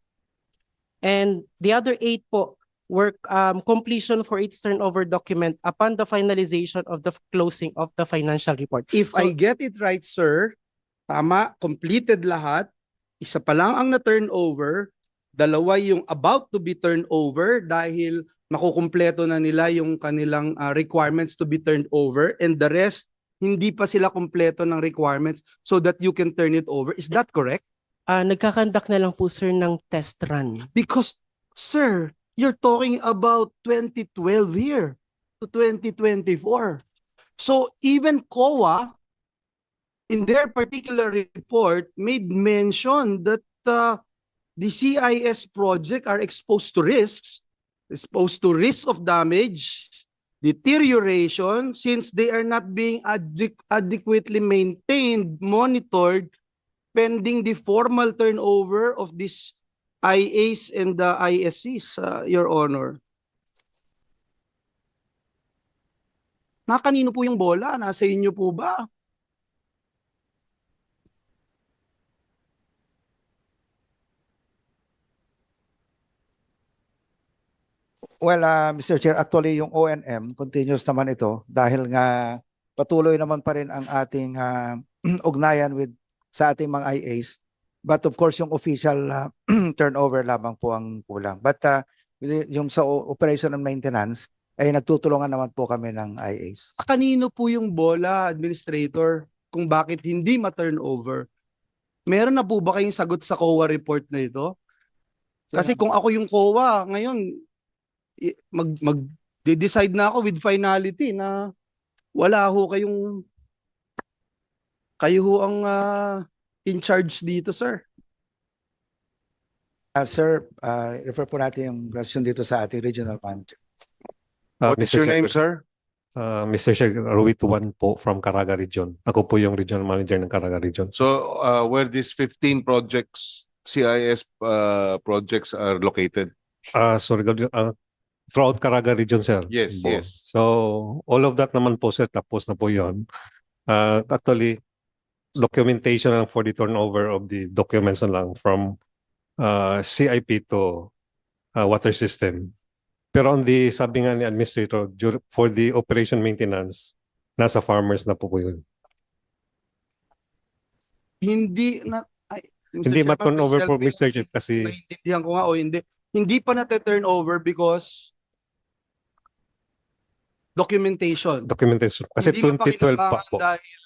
[SPEAKER 14] And the other 8 po were completion for its turnover document upon the finalization of the closing of the financial report.
[SPEAKER 9] If I get it right, sir, tama, completed lahat, isa pa lang ang na-turnover, 2 yung about to be turned over dahil makukumpleto na nila yung kanilang requirements to be turned over, and the rest, hindi pa sila kumpleto ng requirements so that you can turn it over. Is that correct?
[SPEAKER 14] Nagkakandak na lang po, sir, ng test run.
[SPEAKER 9] Because, sir, you're talking about 2012 here to 2024. So even COA, in their particular report, made mention that the CIS project are exposed to risk of damage, deterioration, since they are not being adequately maintained, monitored, pending the formal turnover of these IAs and the ISCs, Your Honor. Kanino po yung bola? Nasa inyo po ba?
[SPEAKER 3] Well, Mr. Chair, actually yung ONM, continuous naman ito dahil nga patuloy naman pa rin ang ating ugnayan sa ating mga IAs. But of course, yung official turnover lamang po ang kulang. But yung sa operation and maintenance, ay nagtutulungan naman po kami ng IAs.
[SPEAKER 9] Kanino po yung bola, Administrator, kung bakit hindi ma-turnover? Meron na po ba kayong sagot sa COA report na ito? Kasi kung ako yung COA, ngayon, mag-decide na ako with finality na wala ho kayo ho ang in charge dito, sir.
[SPEAKER 3] Sir, refer po natin yung question dito sa ating regional manager.
[SPEAKER 1] What is your name, sir?
[SPEAKER 15] Mr. Chair, Ruit Juan po from Caraga Region. Ako po yung regional manager ng Caraga Region.
[SPEAKER 1] So where these 15 projects, CIS projects are located?
[SPEAKER 15] Throughout Caraga Region, sir.
[SPEAKER 1] Yes,
[SPEAKER 15] Both.
[SPEAKER 1] yes.
[SPEAKER 15] So all of that naman po, sir, tapos na po yun. Actually, documentation lang for the turnover of the documents na lang from CIP to water system. Pero sabi nga ni Administrator, for the operation maintenance, nasa farmers na po yun.
[SPEAKER 9] Hindi na...
[SPEAKER 15] Hindi ma-turnover po, Mr. Chair, kasi...
[SPEAKER 9] Naiintindihan ko nga o hindi. Hindi pa na-turnover because documentation.
[SPEAKER 15] Documentation. Kasi
[SPEAKER 9] Hindi pa
[SPEAKER 15] 2012 pa
[SPEAKER 9] kinabangan
[SPEAKER 15] po.
[SPEAKER 9] dahil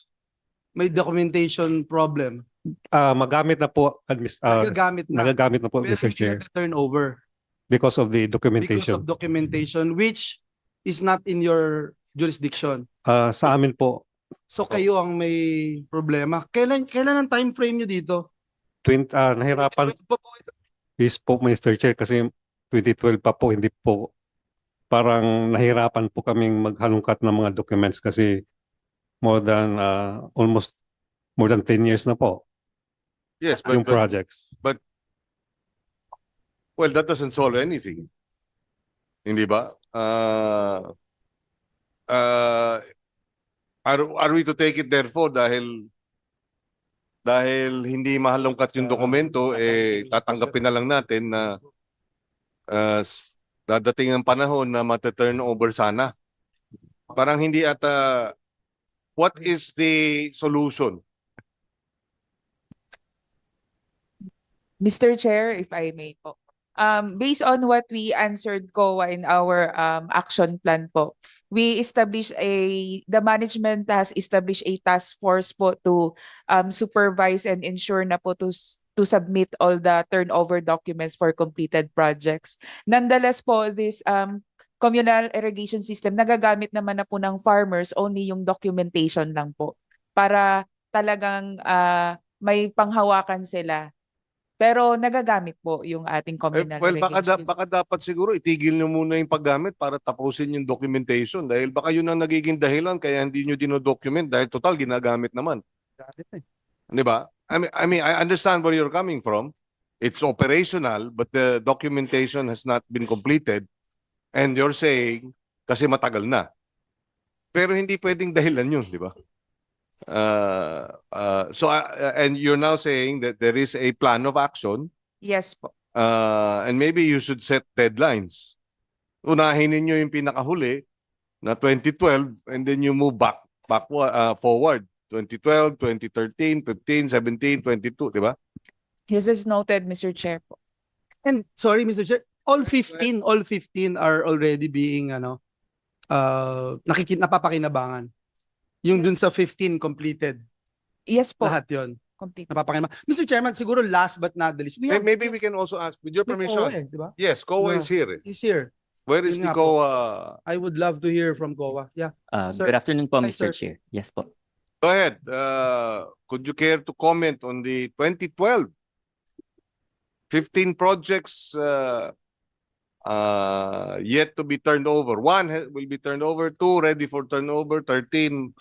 [SPEAKER 9] may documentation problem.
[SPEAKER 15] Magamit na po,
[SPEAKER 9] Nagagamit na.
[SPEAKER 15] nagagamit na po,
[SPEAKER 9] Pero
[SPEAKER 15] Mr.
[SPEAKER 9] hindi
[SPEAKER 15] Chair,
[SPEAKER 9] na-turnover
[SPEAKER 15] because of the
[SPEAKER 9] because
[SPEAKER 15] documentation.
[SPEAKER 9] of documentation which is not in your jurisdiction.
[SPEAKER 15] Sa amin po,
[SPEAKER 9] So kayo ang may problema. Kailan ang time frame nyo dito?
[SPEAKER 15] nahirapan is po, Mr. Chair, kasi 2012 pa po, hindi po, parang nahirapan po kaming maghalungkat ng mga documents kasi almost more than 10 years na po
[SPEAKER 1] Yes,
[SPEAKER 15] yung projects.
[SPEAKER 1] Well, that doesn't solve anything. Hindi ba? Are we to take it therefore dahil hindi mahalungkat yung dokumento, tatanggapin na lang natin na dadating ang panahon na mata-turn over sana. Parang hindi ata, what is the solution?
[SPEAKER 12] Mr. Chair, if I may po. Based on what we answered COA in our action plan po, the management has established a task force po to supervise and ensure na po to submit all the turnover documents for completed projects. Nonetheless po, this communal irrigation system, nagagamit naman na po ng farmers, only yung documentation lang po para talagang may panghawakan sila. Pero nagagamit po yung ating communal
[SPEAKER 1] Well, baka,
[SPEAKER 12] irrigation system.
[SPEAKER 1] baka dapat siguro itigil nyo muna yung paggamit para tapusin yung documentation dahil baka yun ang nagiging dahilan kaya hindi nyo dinodocument dahil total ginagamit naman. Di ba? I mean, I understand where you're coming from. It's operational but the documentation has not been completed and you're saying kasi matagal na. Pero hindi pwedeng dahilan yun, di ba? And you're now saying that there is a plan of action
[SPEAKER 12] Yes po.
[SPEAKER 1] and maybe you should set deadlines. Unahin ninyo yung pinakahuli na 2012 and then you move forward. 2012, 2013, 15, 17, 22, di ba?
[SPEAKER 12] This is noted, Mr. Chair po.
[SPEAKER 9] And sorry, Mr. Chair, all 15 are already being napapakinabangan. Yung dun sa 15 completed.
[SPEAKER 12] Yes po.
[SPEAKER 9] Lahat yon.
[SPEAKER 12] Complete.
[SPEAKER 9] Napapakinabangan. Mr. Chairman, siguro last but not the least, we have
[SPEAKER 1] Maybe we can also ask, with your
[SPEAKER 9] May
[SPEAKER 1] permission.
[SPEAKER 9] COA, di ba?
[SPEAKER 1] Yes, COA is here.
[SPEAKER 9] He's here.
[SPEAKER 1] Where is
[SPEAKER 9] Yun
[SPEAKER 1] the
[SPEAKER 9] nga po.
[SPEAKER 1] COA?
[SPEAKER 9] I would love to hear from COA. Yeah. Sir.
[SPEAKER 16] Good afternoon po,
[SPEAKER 9] Hi,
[SPEAKER 16] Mr.
[SPEAKER 9] sir.
[SPEAKER 16] Chair. Yes po.
[SPEAKER 1] Go ahead. Could you care to comment on the 2012? 15 projects yet to be turned over. One will be turned over, two ready for turnover, 13